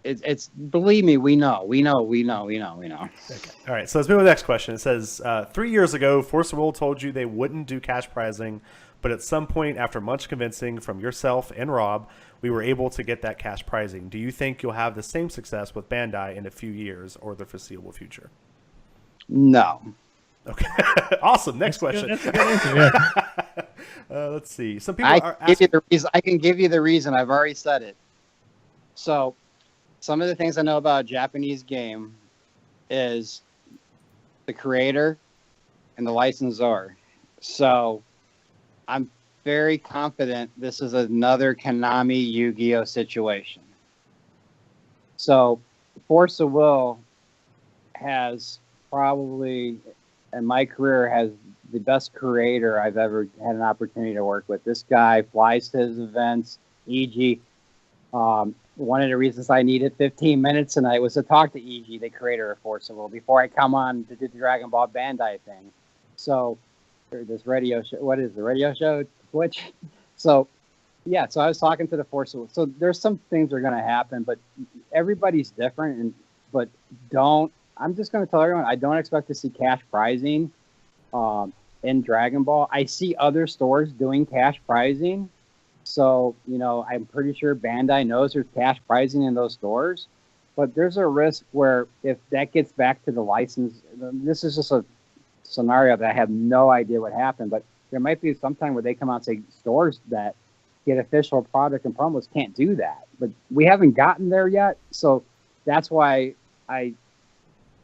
it's believe me, we know. Okay. All right, so let's move to the next question. It says, 3 years ago, Force the Will told you they wouldn't do cash prizing, but at some point, after much convincing from yourself and Rob, we were able to get that cash prizing. Do you think you'll have the same success with Bandai in a few years or the foreseeable future? No. Okay, awesome. Next question. That's a good answer, yeah. Let's see. Some people are I asking. can give you the reason. I've already said it. So, some of the things I know about a Japanese game is the creator and the licensor. So I'm very confident this is another Konami Yu-Gi-Oh situation. So Force of Will has probably, in my career, has the best creator I've ever had an opportunity to work with. This guy flies to his events, e.g., one of the reasons I needed 15 minutes tonight was to talk to E.G., the creator of Force of Will, before I come on to do the Dragon Ball Bandai thing. So, this radio show, what is the radio show? Twitch? So I was talking to the Force of Will. So, there's some things that are going to happen, but everybody's different. I'm just going to tell everyone, I don't expect to see cash prizing in Dragon Ball. I see other stores doing cash prizing. So, I'm pretty sure Bandai knows there's cash prizing in those stores, but there's a risk where if that gets back to the license, this is just a scenario that I have no idea what happened, but there might be some time where they come out and say stores that get official product and promos can't do that, but we haven't gotten there yet. So that's why I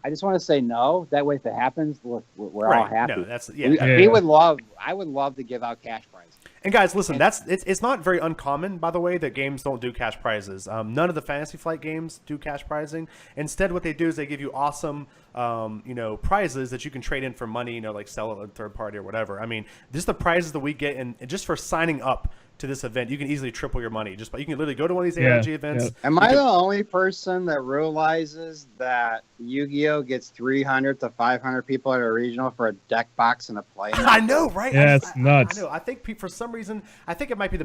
just want to say no. That way, if it happens, look, we're all happy. No, I would love to give out cash prizes. And guys, listen, it's not very uncommon, by the way, that games don't do cash prizes. None of the Fantasy Flight games do cash prizing. Instead, what they do is they give you awesome, prizes that you can trade in for money, like sell it at a third party or whatever. I mean, just the prizes that we get, and just for signing up to this event, you can easily triple your money. You can literally go to one of these ARG events. Yeah. Am I the only person that realizes that Yu-Gi-Oh gets 300 to 500 people at a regional for a deck box and a play? I know, right? Yeah, it's nuts. I know. I think for some reason, I think it might be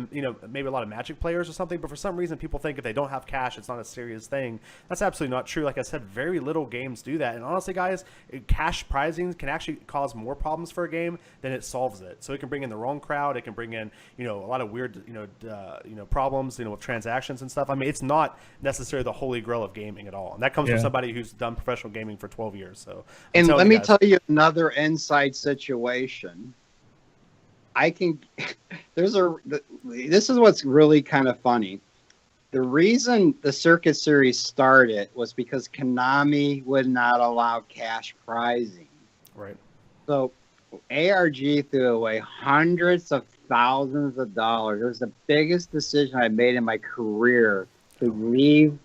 maybe a lot of Magic players or something, but for some reason people think if they don't have cash, it's not a serious thing. That's absolutely not true. Like I said, very little games do that. And honestly, guys, cash prizing can actually cause more problems for a game than it solves it. So it can bring in the wrong crowd. It can bring in, a lot of weird, problems, with transactions and stuff. I mean, it's not necessarily the holy grail of gaming at all. And that comes from somebody who's done professional gaming for 12 years. So, and let me tell you another inside situation. This is what's really kind of funny. The reason the Circuit Series started was because Konami would not allow cash prizing. Right. So ARG threw away hundreds of thousands of dollars. It was the biggest decision I made in my career to leave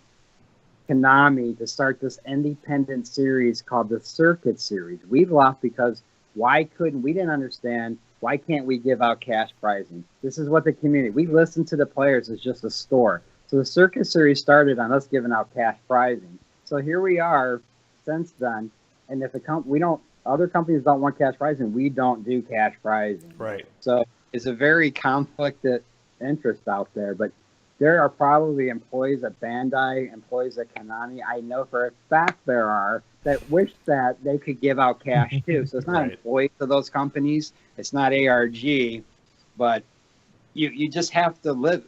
Konami to start this independent series called the Circuit Series. We left because we didn't understand, why can't we give out cash prizing? This is what the community, we listen to the players as just a store. So the Circuit Series started on us giving out cash prizing. So here we are since then, and if we don't other companies don't want cash prizing. We don't do cash prizing. Right. So it's a very conflicted interest out there. But there are probably employees at Bandai, employees at Konami. I know for a fact there are that wish that they could give out cash too. So it's not Right. employees of those companies. It's not ARG, but you just have to live.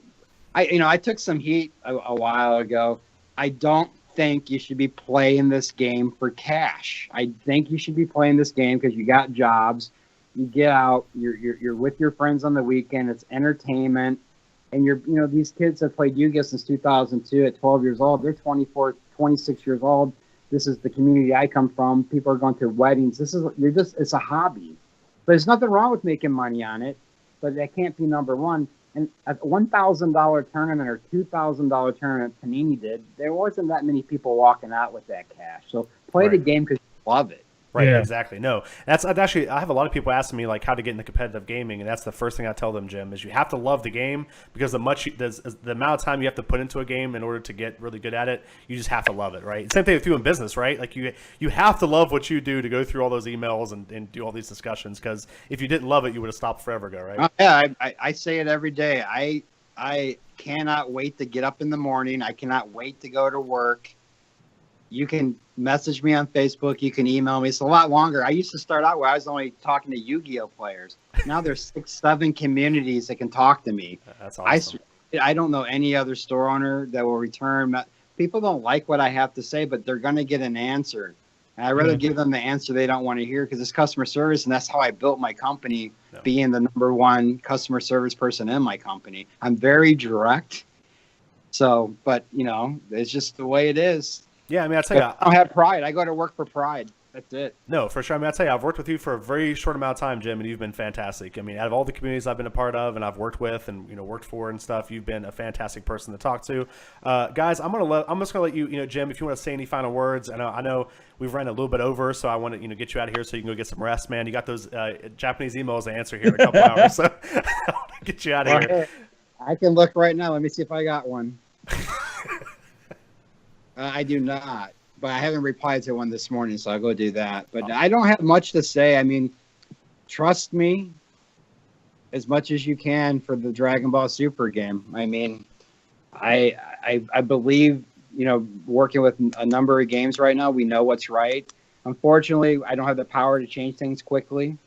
I took some heat a while ago. I don't think you should be playing this game for cash. I think you should be playing this game because you got jobs. You get out. You're with your friends on the weekend. It's entertainment. And these kids have played Yu-Gi-Oh since 2002 at 12 years old. They're 24, 26 years old. This is the community I come from. People are going to weddings. It's a hobby. But there's nothing wrong with making money on it, but that can't be number one. And a $1,000 tournament or $2,000 tournament Panini did, there wasn't that many people walking out with that cash. So play the game because you love it. Right, Yeah. exactly. No, I have a lot of people asking me like how to get into competitive gaming, and that's the first thing I tell them, Jim, is you have to love the game because the amount of time you have to put into a game in order to get really good at it, you just have to love it, right? Same thing with you in business, right? Like you have to love what you do to go through all those emails and do all these discussions because if you didn't love it, you would have stopped forever ago, right? Yeah, I say it every day. I cannot wait to get up in the morning. I cannot wait to go to work. You can message me on Facebook. You can email me. It's a lot longer. I used to start out where I was only talking to Yu-Gi-Oh players. Now there's 6, 7 communities that can talk to me. That's awesome. I don't know any other store owner that will return. People don't like what I have to say, but they're going to get an answer. And I'd rather give them the answer they don't want to hear because it's customer service, and that's how I built my company, being the number one customer service person in my company. I'm very direct. So, but, it's just the way it is. Yeah, I mean, I tell you, I don't have pride. I go to work for pride. That's it. No, for sure. I mean, I tell you, I've worked with you for a very short amount of time, Jim, and you've been fantastic. I mean, out of all the communities I've been a part of and I've worked with and worked for and stuff, you've been a fantastic person to talk to. Guys, I'm just gonna let you, Jim, if you want to say any final words. I know we've ran a little bit over, so I want to get you out of here so you can go get some rest, man. You got those Japanese emails to answer here in a couple hours, so I want to get you out of here. I can look right now. Let me see if I got one. I do not, but I haven't replied to one this morning, so I'll go do that. But I don't have much to say. I mean, trust me as much as you can for the Dragon Ball Super game. I mean, I believe, working with a number of games right now, we know what's right. Unfortunately, I don't have the power to change things quickly.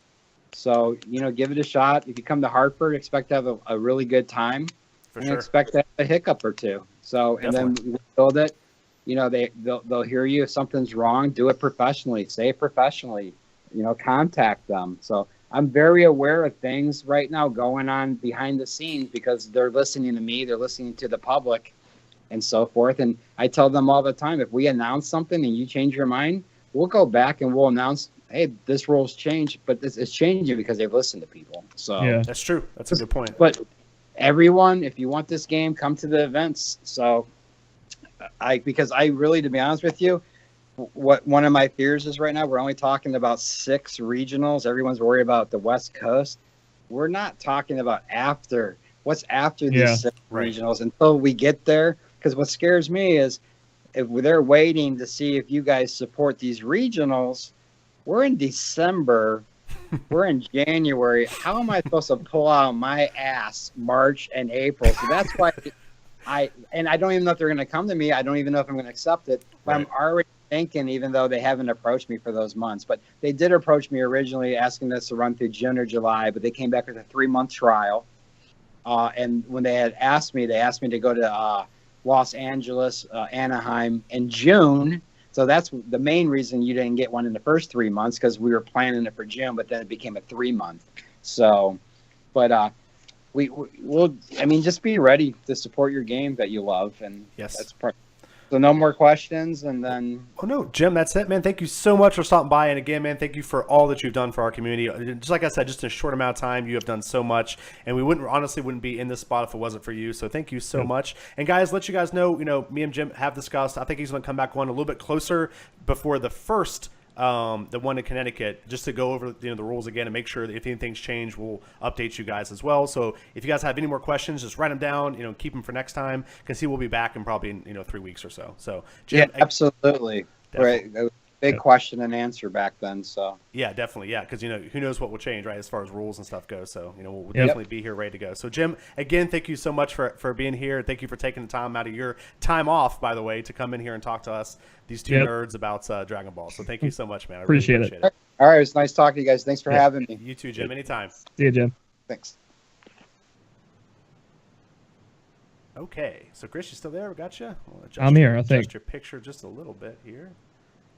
So, give it a shot. If you come to Hartford, expect to have a really good time. For and sure. expect to have a hiccup or two. So, and then we build it. They'll hear you if something's wrong. Do it professionally. Say it professionally. Contact them. So I'm very aware of things right now going on behind the scenes because they're listening to me. They're listening to the public, and so forth. And I tell them all the time, if we announce something and you change your mind, we'll go back and we'll announce, hey, this rule's changed, but it's changing because they've listened to people. So Yeah. That's true. That's a good point. But everyone, if you want this game, come to the events. So because I really, to be honest with you, what one of my fears is right now, we're only talking about 6 regionals. Everyone's worried about the West Coast. We're not talking about what's after these 6 regionals until we get there. Because what scares me is if they're waiting to see if you guys support these regionals, we're in December. We're in January. How am I supposed to pull out my ass March and April? So that's why I don't even know if they're going to come to me. I don't even know if I'm going to accept it. But I'm already thinking, even though they haven't approached me for those months. But they did approach me originally asking us to run through June or July, but they came back with a 3-month trial. And when they asked me to go to Los Angeles, Anaheim in June. So that's the main reason you didn't get one in the first 3 months, because we were planning it for June, but then it became a 3-month. So, but we'll, just be ready to support your game that you love. And that's part. So no more questions, and then... Oh, no, Jim, that's it, man. Thank you so much for stopping by. And again, man, thank you for all that you've done for our community. Just like I said, just in a short amount of time, you have done so much. And we wouldn't be in this spot if it wasn't for you. So thank you so much. And guys, let you guys know, me and Jim have discussed, I think he's going to come back one a little bit closer before the first the one in Connecticut, just to go over the rules again and make sure that if anything's changed, we'll update you guys as well. So if you guys have any more questions, just write them down, keep them for next time, because he will be back in probably 3 weeks or so. So Jim, absolutely. Definitely. Right. big question and answer back then. So yeah, definitely, yeah, because who knows what will change, right, as far as rules and stuff go. So we'll definitely be here ready to go. So Jim, again, thank you so much for being here. Thank you for taking the time out of your time off, by the way, to come in here and talk to us, these two nerds, about Dragon Ball. So thank you so much, man. I appreciate really it. All right, it was nice talking to you guys. Thanks for having me. You too, Jim. Anytime. See you, Jim. Thanks. Okay, so Chris, you still there? We got you. I'm here. I think. Adjust your picture just a little bit here.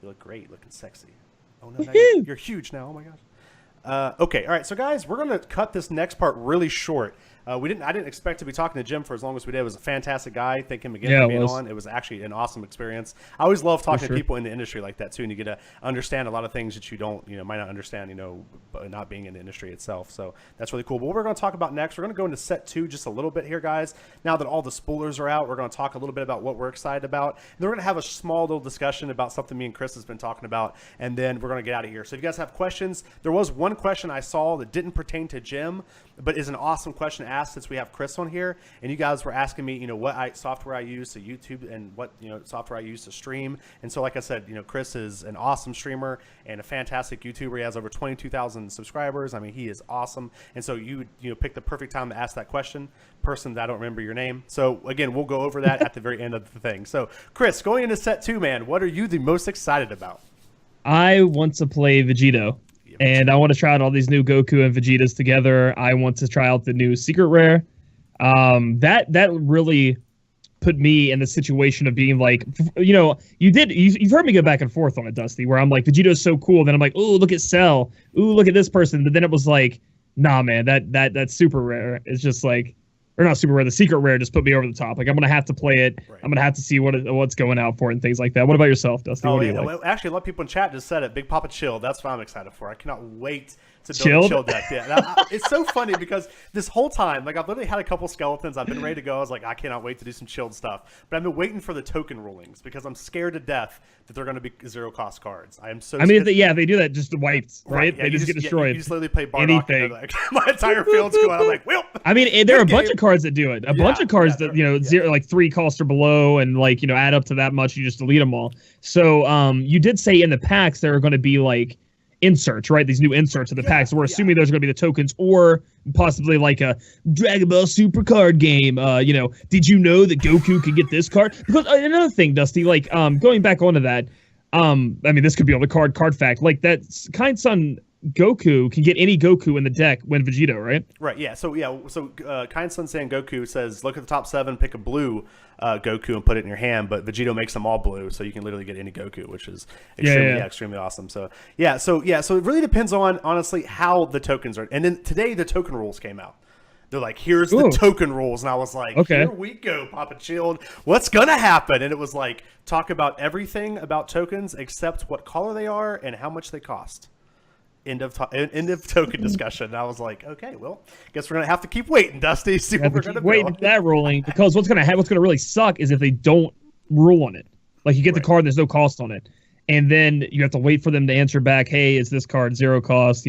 You look great, looking sexy. Oh no, now you're huge now. Oh my gosh. Okay, all right. So guys, we're gonna cut this next part really short. I didn't expect to be talking to Jim for as long as we did. It was a fantastic guy. Thank him again for being on. It was actually an awesome experience. I always love talking to people in the industry like that too, and you get to understand a lot of things that you don't, might not understand, not being in the industry itself. So that's really cool. But what we're going to talk about next, we're going to go into set 2 just a little bit here, guys. Now that all the spoilers are out, we're going to talk a little bit about what we're excited about. And then we're going to have a small little discussion about something me and Chris has been talking about, and then we're going to get out of here. So if you guys have questions, there was one question I saw that didn't pertain to Jim, but is an awesome question asked since we have Chris on here, and you guys were asking me, what software I use to YouTube and what software I use to stream. And so, like I said, Chris is an awesome streamer and a fantastic YouTuber. He has over 22,000 subscribers. I mean, he is awesome. And so you picked the perfect time to ask that question. Person that I don't remember your name. So again, we'll go over that at the very end of the thing. So Chris, going into set 2, man, what are you the most excited about? I want to play Vegito. And I want to try out all these new Goku and Vegetas together. I want to try out the new Secret Rare. That really put me in the situation of being like, you've heard me go back and forth on it, Dusty, where I'm like, Vegeto's so cool. Then I'm like, oh, look at Cell. Ooh, look at this person. But then it was like, nah, man, that Super Rare is just like, or not Super Rare, the Secret Rare just put me over the top. Like, I'm going to have to play it. Right. I'm going to have to see what's going out for it and things like that. What about yourself, Dusty? What do you like? Well, actually, a lot of people in chat just said it. Big Papa Chilled. That's what I'm excited for. I cannot wait to build a chill deck. Yeah, it's so funny because this whole time, like, I've literally had a couple skeletons. I've been ready to go. I was like, I cannot wait to do some chilled stuff. But I've been waiting for the token rulings because I'm scared to death that they're going to be zero-cost cards. I am so scared. They do that just wiped, right? Yeah, they just get destroyed. You just literally play Bardock. And like, my entire field's going. I'm like, well. I mean, there are a bunch of cards that do it. A bunch of cards that, zero, like 3 cost or below and, like, add up to that much. You just delete them all. So you did say in the packs there are going to be, like, inserts, right? These new inserts of the packs. We're assuming those are going to be the tokens or possibly like a Dragon Ball Super card game. Did you know that Goku could get this card? Because another thing, Dusty, like going back onto that, I mean, this could be on the card fact. Like that Kind Son Goku can get any Goku in the deck when Vegito, right? Right, yeah. So Kind Son saying Goku says, look at the top 7, pick a blue Goku and put it in your hand, but Vegito makes them all blue, so you can literally get any Goku, which is extremely awesome. So it really depends on, honestly, how the tokens are. And then today the token rules came out. They're like, here's the token rules. And I was like, here we go, Papa Chilled. What's going to happen? And it was like, talk about everything about tokens except what color they are and how much they cost. End of token discussion. And I was like, okay, well, guess we're gonna have to keep waiting, Dusty. See what we're gonna wait for that ruling, because what's gonna really suck is if they don't rule on it. Like you get the card, there's no cost on it, and then you have to wait for them to answer back. Hey, is this card zero cost?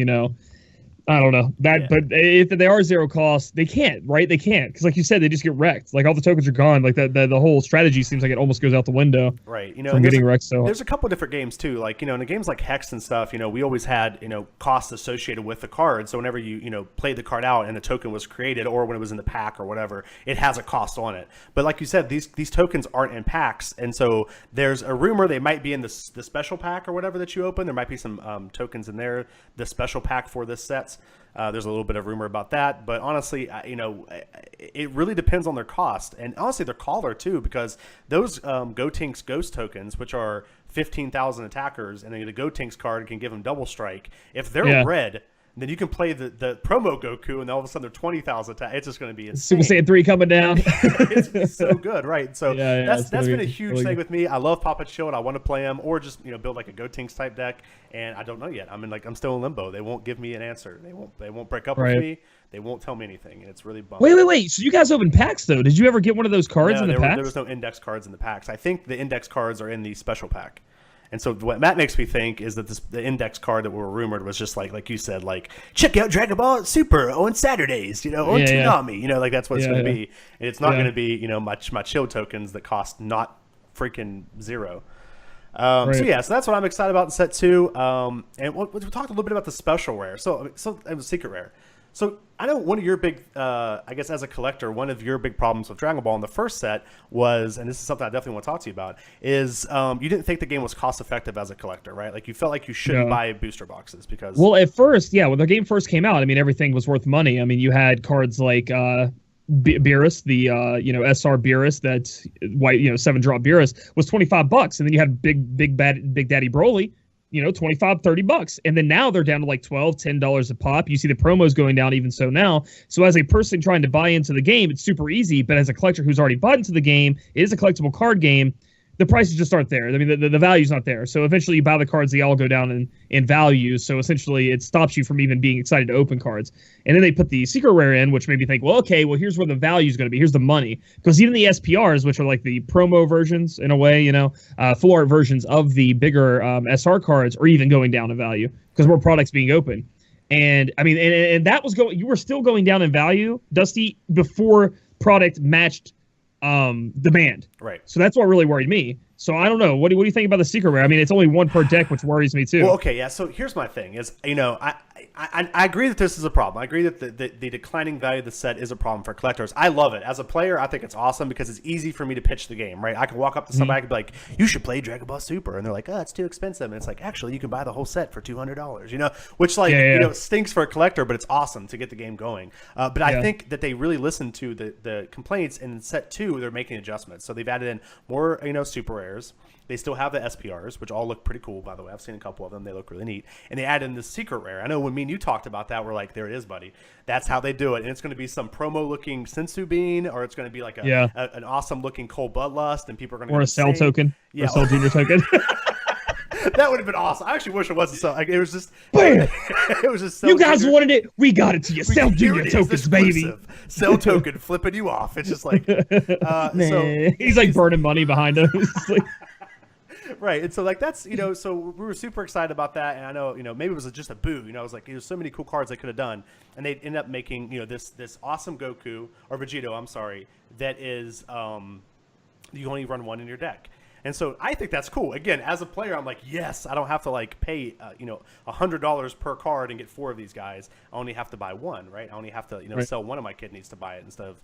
I don't know that, but if they are zero cost, they can't, right? They can't, because like you said, they just get wrecked. Like all the tokens are gone. Like the whole strategy seems like it almost goes out the window. Right. From getting wrecked. So there's a couple of different games too. Like in the games like Hex and stuff, we always had costs associated with the card. So whenever you played the card out and the token was created, or when it was in the pack or whatever, it has a cost on it. But like you said, these tokens aren't in packs, and so there's a rumor they might be in the special pack or whatever that you open. There might be some tokens in there, the special pack for this sets. There's a little bit of rumor about that, but honestly, it really depends on their cost, and honestly, their color too, because those Gotenks Ghost tokens, which are 15,000 attackers, and then the Gotenks card can give them double strike. If they're red, then you can play the promo Goku, and all of a sudden they're 20,000 attack. It's just going to be insane. Super Saiyan 3 coming down. It's so good, right? So that's been a huge thing with me. I love Papa Chilled. I want to play him, or just build like a Gotenks type deck, and I don't know yet. I'm still in limbo. They won't give me an answer. They won't break up with me. They won't tell me anything, and it's really bumming. Wait. So you guys open packs though? Did you ever get one of those cards in the packs? There was no index cards in the packs. I think the index cards are in the special pack. And so what Matt makes me think is that the index card that were rumored was just like you said, like, check out Dragon Ball Super on Saturdays, on Toonami, like that's what it's going to be. And it's not going to be, my chill tokens that cost not freaking zero. So that's what I'm excited about in set 2. And we talked a little bit about the special rare. So it was secret rare. So I know one of your big, I guess as a collector, one of your big problems with Dragon Ball in the first set was, and this is something I definitely want to talk to you about, is you didn't think the game was cost effective as a collector, right? Like you felt like you shouldn't buy booster boxes because. Well, at first, when the game first came out, I mean, everything was worth money. I mean, you had cards like Beerus, the SR Beerus, that white 7-drop Beerus was $25, and then you had Big Daddy Broly. $25-$30, and then now they're down to like $12-$10 a pop. You see the promos going down even so now. So as a person trying to buy into the game, it's super easy, but as a collector who's already bought into the game, it is a collectible card game, the prices just aren't there. I mean, the value's not there. So eventually you buy the cards, they all go down in value. So essentially it stops you from even being excited to open cards. And then they put the secret rare in, which made me think, here's where the value is going to be. Here's the money. Because even the SPRs, which are like the promo versions in a way, full art versions of the bigger SR cards are even going down in value because more products being open. And I mean, and that was you were still going down in value, Dusty, before product matched demand. Right. So that's what really worried me. So I don't know. What do you think about the secret rare? I mean, it's only one per deck, which worries me too. Well, okay, yeah. So here's my thing: is I agree that this is a problem. I agree that the declining value of the set is a problem for collectors. I love it as a player. I think it's awesome because it's easy for me to pitch the game. Right. I can walk up to somebody and be like, "You should play Dragon Ball Super," and they're like, "Oh, it's too expensive." And it's like, actually, you can buy the whole set for $200. Which stinks for a collector, but it's awesome to get the game going. But I think that they really listened to the complaints, and in set 2, they're making adjustments. So they've added in more super rares. They still have the SPRs, which all look pretty cool, by the way. I've seen a couple of them. They look really neat. And they added in the secret rare. I know when me and you talked about that, we're like, there it is, buddy. That's how they do it. And it's going to be some promo-looking Sensu Bean, or it's going to be like an awesome-looking Cold Bloodlust, and people are going to or a Cell token. Yeah. Or a Cell Junior token. That would have been awesome. I actually wish it wasn't so. It was just. It was just. You guys wanted it. We got it to you. Cell Junior tokens, baby. Cell token flipping you off. It's just like. So he's like burning money behind him. Right, and so that's so we were super excited about that, and I know maybe it was just a boo. I was like, there's so many cool cards they could have done, and they end up making this awesome Goku or Vegito, I'm sorry, that is you only run one in your deck. And so I think that's cool. Again, as a player, I'm like, yes, I don't have to pay $100 per card and get 4 of these guys. I only have to buy one, right? I only have to sell one of my kidneys to buy it instead of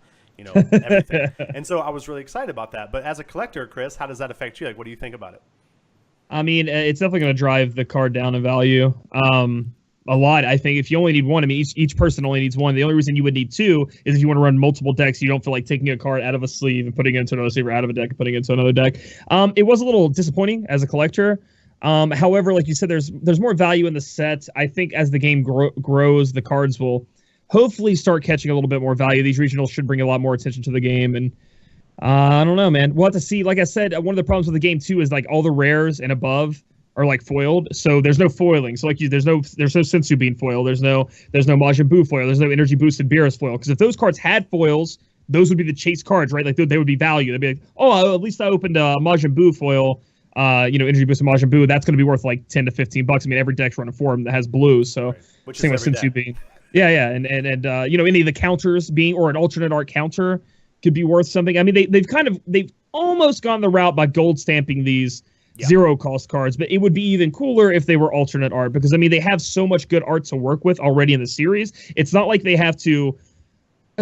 everything. And so I was really excited about that. But as a collector, Chris, how does that affect you? Like, what do you think about it? I mean, it's definitely going to drive the card down in value. A lot. I think if you only need one, I mean, each person only needs one. The only reason you would need 2 is if you want to run multiple decks. You don't feel like taking a card out of a sleeve and putting it into another sleeve, or out of a deck and putting it into another deck. It was a little disappointing as a collector. However, like you said, there's more value in the set. I think as the game grows, the cards will hopefully start catching a little bit more value. These regionals should bring a lot more attention to the game, and I don't know, man. We'll have to see. Like I said, one of the problems with the game too is like all the rares and above are like foiled, so there's no foiling. So like there's no Sensu Bean foil, there's no Majin Buu foil, there's no energy boosted Beerus foil. Because if those cards had foils, those would be the chase cards, right? Like they would be value. They'd be like, oh, at least I opened a Majin Buu foil, energy boosted Majin Buu. That's going to be worth like $10 to $15. I mean, every deck's running for them that has blue, so right. Which same with Sensu Bean. Yeah, and any of the counters being, or an alternate art counter could be worth something. I mean, they've almost gone the route by gold stamping these zero cost cards, but it would be even cooler if they were alternate art, because I mean they have so much good art to work with already in the series. It's not like they have to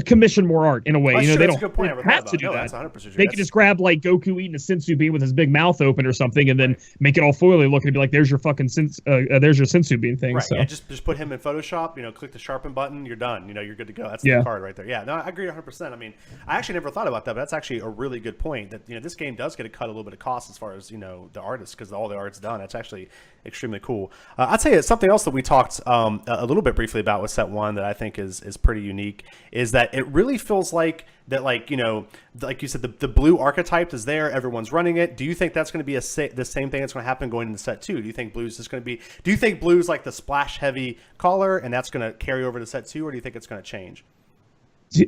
commission more art in a way. They don't have to do that. They could just grab like Goku eating a Sensu Bean with his big mouth open or something, and then make it all foily looking and be like, "There's your fucking there's your Sensu Bean thing." Right. So. Yeah, just put him in Photoshop. Click the sharpen button. You're done. You're good to go. That's the card right there. Yeah. No, I agree 100%. I mean, I actually never thought about that, but that's actually a really good point. That this game does get to cut a little bit of cost as far as the artists, because all the art's done. That's actually extremely cool. I'd say something else that we talked a little bit briefly about with set 1 that I think is pretty unique is that it really feels like that, like you said, the blue archetype is there, everyone's running it. Do you think that's going to be the same thing that's going to happen going into set 2? Do you think blue's like the splash heavy color and that's going to carry over to set 2, or do you think it's going to change?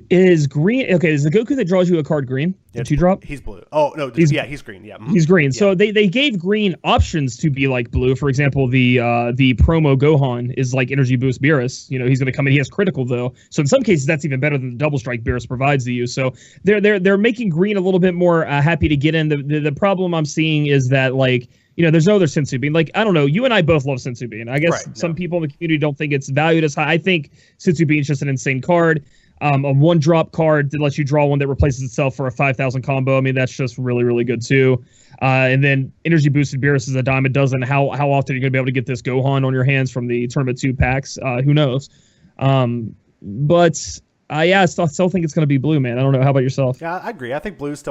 Is green okay? Is the Goku that draws you a card green? The 2-drop? He's blue. Oh no, he's green. Yeah, he's green. Yeah. So they gave green options to be like blue. For example, the promo Gohan is like Energy Boost Beerus. You know, he's going to come in. He has critical though, so in some cases that's even better than the Double Strike Beerus provides to you. So they're making green a little bit more happy to get in. The problem I'm seeing is that, like, you know, there's no other Sensu Bean. Like, I don't know. You and I both love Sensu Bean. I guess some people in the community don't think it's valued as high. I think Sensu Bean is just an insane card. A 1-drop card that lets you draw one that replaces itself for a 5,000 combo. I mean, that's just really, really good too. And then Energy Boosted Beerus is a dime a dozen. How often are you going to be able to get this Gohan on your hands from the Tournament 2 packs? Who knows? But yeah, I still think it's going to be blue, man. I don't know. How about yourself? Yeah, I agree. I think blue it's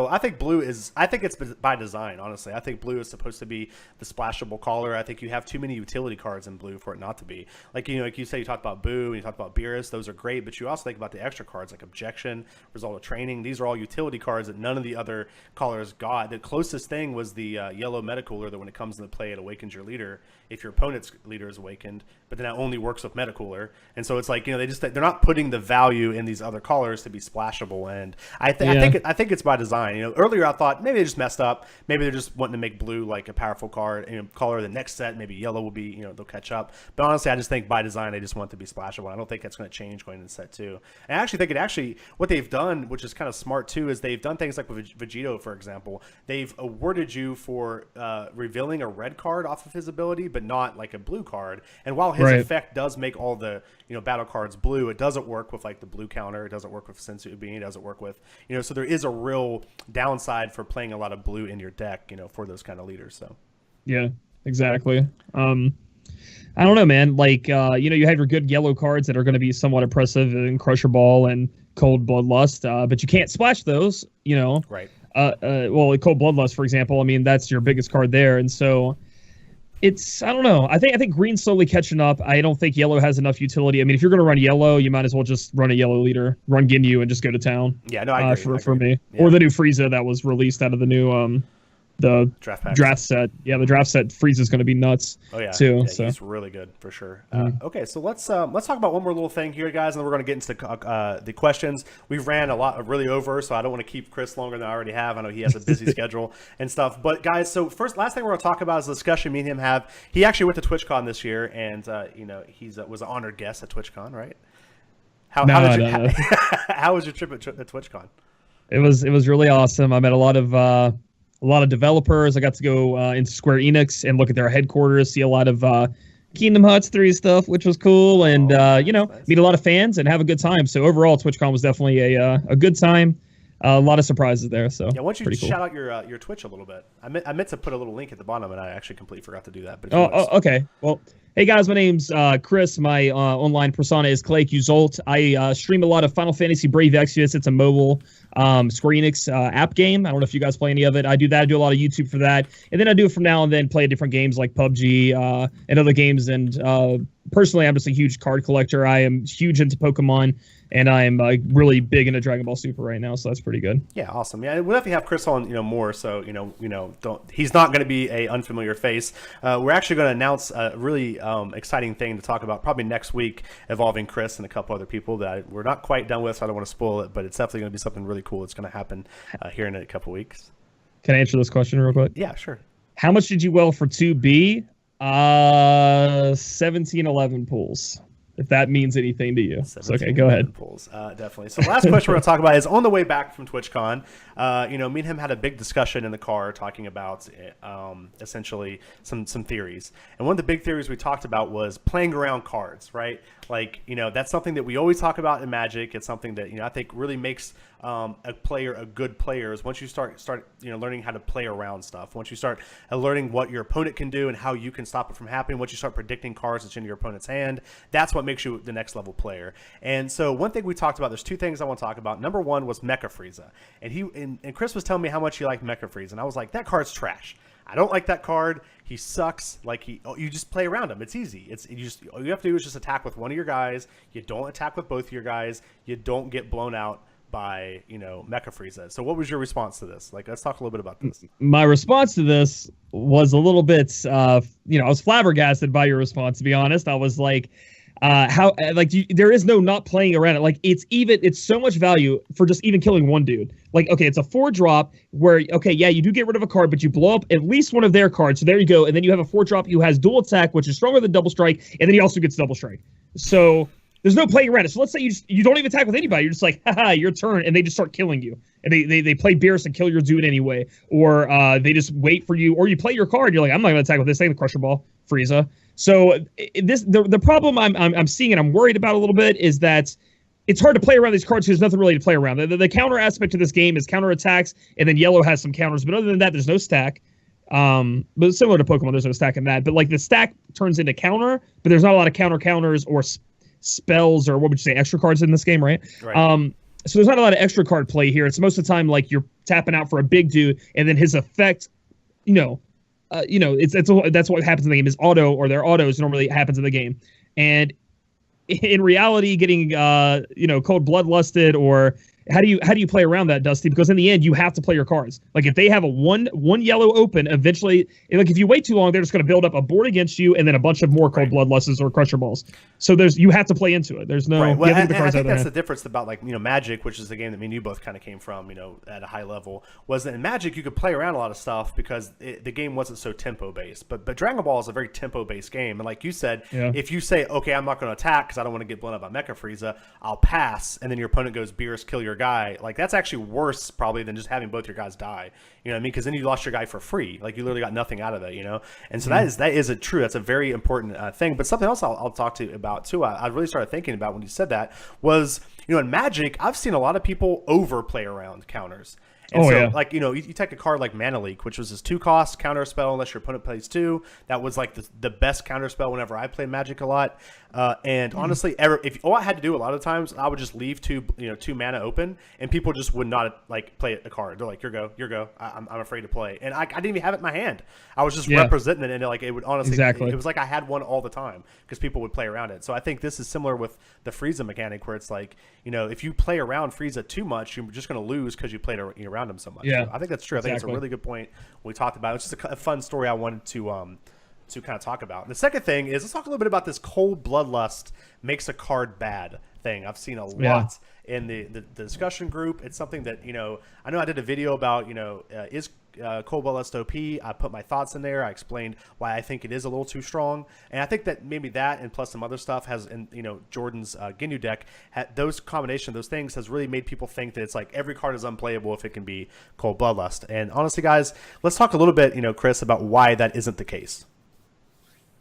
by design, honestly. I think blue is supposed to be the splashable color. I think you have too many utility cards in blue for it not to be. Like, you know, like you say, you talked about Boo and you talked about Beerus. Those are great, but you also think about the extra cards like Objection, Result of Training. These are all utility cards that none of the other colors got. The closest thing was the yellow Meta Cooler, that when it comes into play, it awakens your leader if your opponent's leader is awakened, but then that only works with Meta Cooler. And so it's like, you know, they're not putting the value in these other colors to be splashable. And I think it's by design. You know, earlier I thought maybe they just messed up. Maybe they're just wanting to make blue like a powerful card, you know, color. The next set, maybe yellow will be, you know, they'll catch up. But honestly, I just think by design they just want it to be splashable. I don't think that's going to change going into set 2. And I actually think what they've done, which is kind of smart too, is they've done things like with Vegito, for example. They've awarded you for revealing a red card off of his ability, but not like a blue card. And while his effect does make all the, you know, battle cards blue, it doesn't work with like the blue counter. It doesn't work with Sensu Bean. It doesn't work with, you know, so there is a real downside for playing a lot of blue in your deck, you know, for those kind of leaders. So yeah, exactly. I don't know, man. Like, you know, you have your good yellow cards that are going to be somewhat oppressive in Crusher Ball and Cold Bloodlust, but you can't splash those, you know. Right. Well, Cold Bloodlust, for example, I mean, that's your biggest card there. And so I don't know. I think green's slowly catching up. I don't think yellow has enough utility. I mean, if you're going to run yellow, you might as well just run a yellow leader, run Ginyu, and just go to town. Yeah, no, I agree. For me. Yeah. Or the new Frieza that was released out of the new the draft set. Yeah, the draft set Frieza's going to be nuts. Oh yeah, too. Yeah, so he's really good for sure. Okay, so let's talk about one more little thing here, guys, and then we're going to get into the questions. We've ran really over, so I don't want to keep Chris longer than I already have. I know he has a busy schedule and stuff. But guys, so last thing we're going to talk about is the discussion me and him have. He actually went to TwitchCon this year, and you know, he's was an honored guest at TwitchCon, right? How was your trip at TwitchCon? It was really awesome. I met a lot of developers. I got to go into Square Enix and look at their headquarters, see a lot of Kingdom Hearts 3 stuff, which was cool, and you know, meet a lot of fans and have a good time. So overall, TwitchCon was definitely a good time. A lot of surprises there. So yeah, why don't you shout out your Twitch a little bit? I meant to put a little link at the bottom, and I actually completely forgot to do that. But okay. Well, hey guys, my name's Chris. My online persona is Clay Zolt. I stream a lot of Final Fantasy Brave Exvius. It's a mobile Square Enix app game. I don't know if you guys play any of it. I do that. I do a lot of YouTube for that, and then I do it from now and then play different games like PUBG and other games. And personally, I'm just a huge card collector. I am huge into Pokemon, and I'm really big into Dragon Ball Super right now. So that's pretty good. Yeah, awesome. Yeah, we'll definitely have Chris on, you know, more. So he's not going to be a unfamiliar face. We're actually going to announce a really exciting thing to talk about probably next week, involving Chris and a couple other people that we're not quite done with. So I don't want to spoil it, but it's definitely going to be something really cool that's going to happen here in a couple weeks. Can I answer this question real quick? Yeah, sure. How much did you well for 2B? 1711 pools, if that means anything to you. So, okay, go ahead. Pools, definitely. So the last question we're going to talk about is on the way back from TwitchCon. You know, me and him had a big discussion in the car talking about essentially some theories. And one of the big theories we talked about was playing around cards, right? Like, you know, that's something that we always talk about in Magic. It's something that, you know, I think really makes a player a good player is once you start you know, learning how to play around stuff. Once you start learning what your opponent can do and how you can stop it from happening. Once you start predicting cards that's in your opponent's hand, that's what makes you the next level player. And so one thing we talked about, there's two things I want to talk about. Number one was Mecha Frieza, and Chris was telling me how much he liked Mecha Frieza, and I was like, that card's trash. I don't like that card. He sucks. Like you just play around him. It's easy. All you have to do is just attack with one of your guys. You don't attack with both of your guys. You don't get blown out by, you know, Mecha Frieza. So what was your response to this? Like, let's talk a little bit about this. My response to this was a little bit, you know, I was flabbergasted by your response, to be honest. I was like, there is no not playing around it. Like it's so much value for just even killing one dude. Like, okay, it's a 4-drop where, okay, yeah, you do get rid of a card, but you blow up at least one of their cards. So there you go. And then you have a 4-drop who has dual attack, which is stronger than double strike. And then he also gets double strike. So there's no playing around it. So let's say you don't even attack with anybody. You're just like, haha, your turn. And they just start killing you. And they play Beerus and kill your dude anyway. Or they just wait for you. Or you play your card. You're like, I'm not going to attack with this thing, the Crusher Ball, Frieza. So the problem I'm seeing and I'm worried about a little bit is that it's hard to play around these cards because there's nothing really to play around. The counter aspect of this game is counter attacks, and then yellow has some counters. But other than that, there's no stack. But similar to Pokemon, there's no stack in that. But like the stack turns into counter, but there's not a lot of counters or spells or what would you say, extra cards in this game, right? So there's not a lot of extra card play here. It's most of the time like you're tapping out for a big dude, and then his effect, that's what happens in the game. Is auto or their autos normally happens in the game, and in reality, getting cold bloodlusted or how do you play around that, Dusty? Because in the end, you have to play your cards. Like if they have a one yellow open, eventually, like if you wait too long, they're just going to build up a board against you, and then a bunch of more cold bloodlusts or crusher balls. So you have to play into it. There's no. Right. Well, I think that's the difference about Magic, which is the game that me and you both kind of came from, at a high level. Was that in Magic you could play around a lot of stuff because the game wasn't so tempo based. But Dragon Ball is a very tempo based game, and like you said, if you say, okay, I'm not going to attack because I don't want to get blown up by Mecha Frieza, I'll pass, and then your opponent goes Beerus, kill your guy. Like that's actually worse probably than just having both your guys die. You know what I mean? Because then you lost your guy for free. Like you literally got nothing out of it. And so that is true. That's a very important thing. But something else I'll talk to you about too. I really started thinking about when you said that was in Magic I've seen a lot of people overplay around counters. And like, you take a card like Mana Leak, which was this 2-cost counter spell unless your opponent plays 2. That was like the best counter spell whenever I played Magic a lot. And honestly, if all I had to do a lot of times, I would just leave 2 mana open, and people just would not like play a card. They're like, your go. I'm afraid to play, and I didn't even have it in my hand. I was just representing it, and like it would honestly, it was like I had one all the time because people would play around it. So I think this is similar with the Frieza mechanic, where it's like, if you play around Frieza too much, you're just going to lose because you played around him so much. Yeah, so I think that's true. I think it's a really good point we talked about. It's just a fun story I wanted to kind of talk about. And the second thing is, let's talk a little bit about this cold bloodlust makes a card bad thing. I've seen a lot in the discussion group. It's something that, I know I did a video about, is cold bloodlust OP. I put my thoughts in there. I explained why I think it is a little too strong. And I think that maybe that and plus some other stuff has, in Jordan's Ginyu deck, those combination of those things has really made people think that it's like every card is unplayable if it can be cold bloodlust. And honestly, guys, let's talk a little bit, Chris, about why that isn't the case.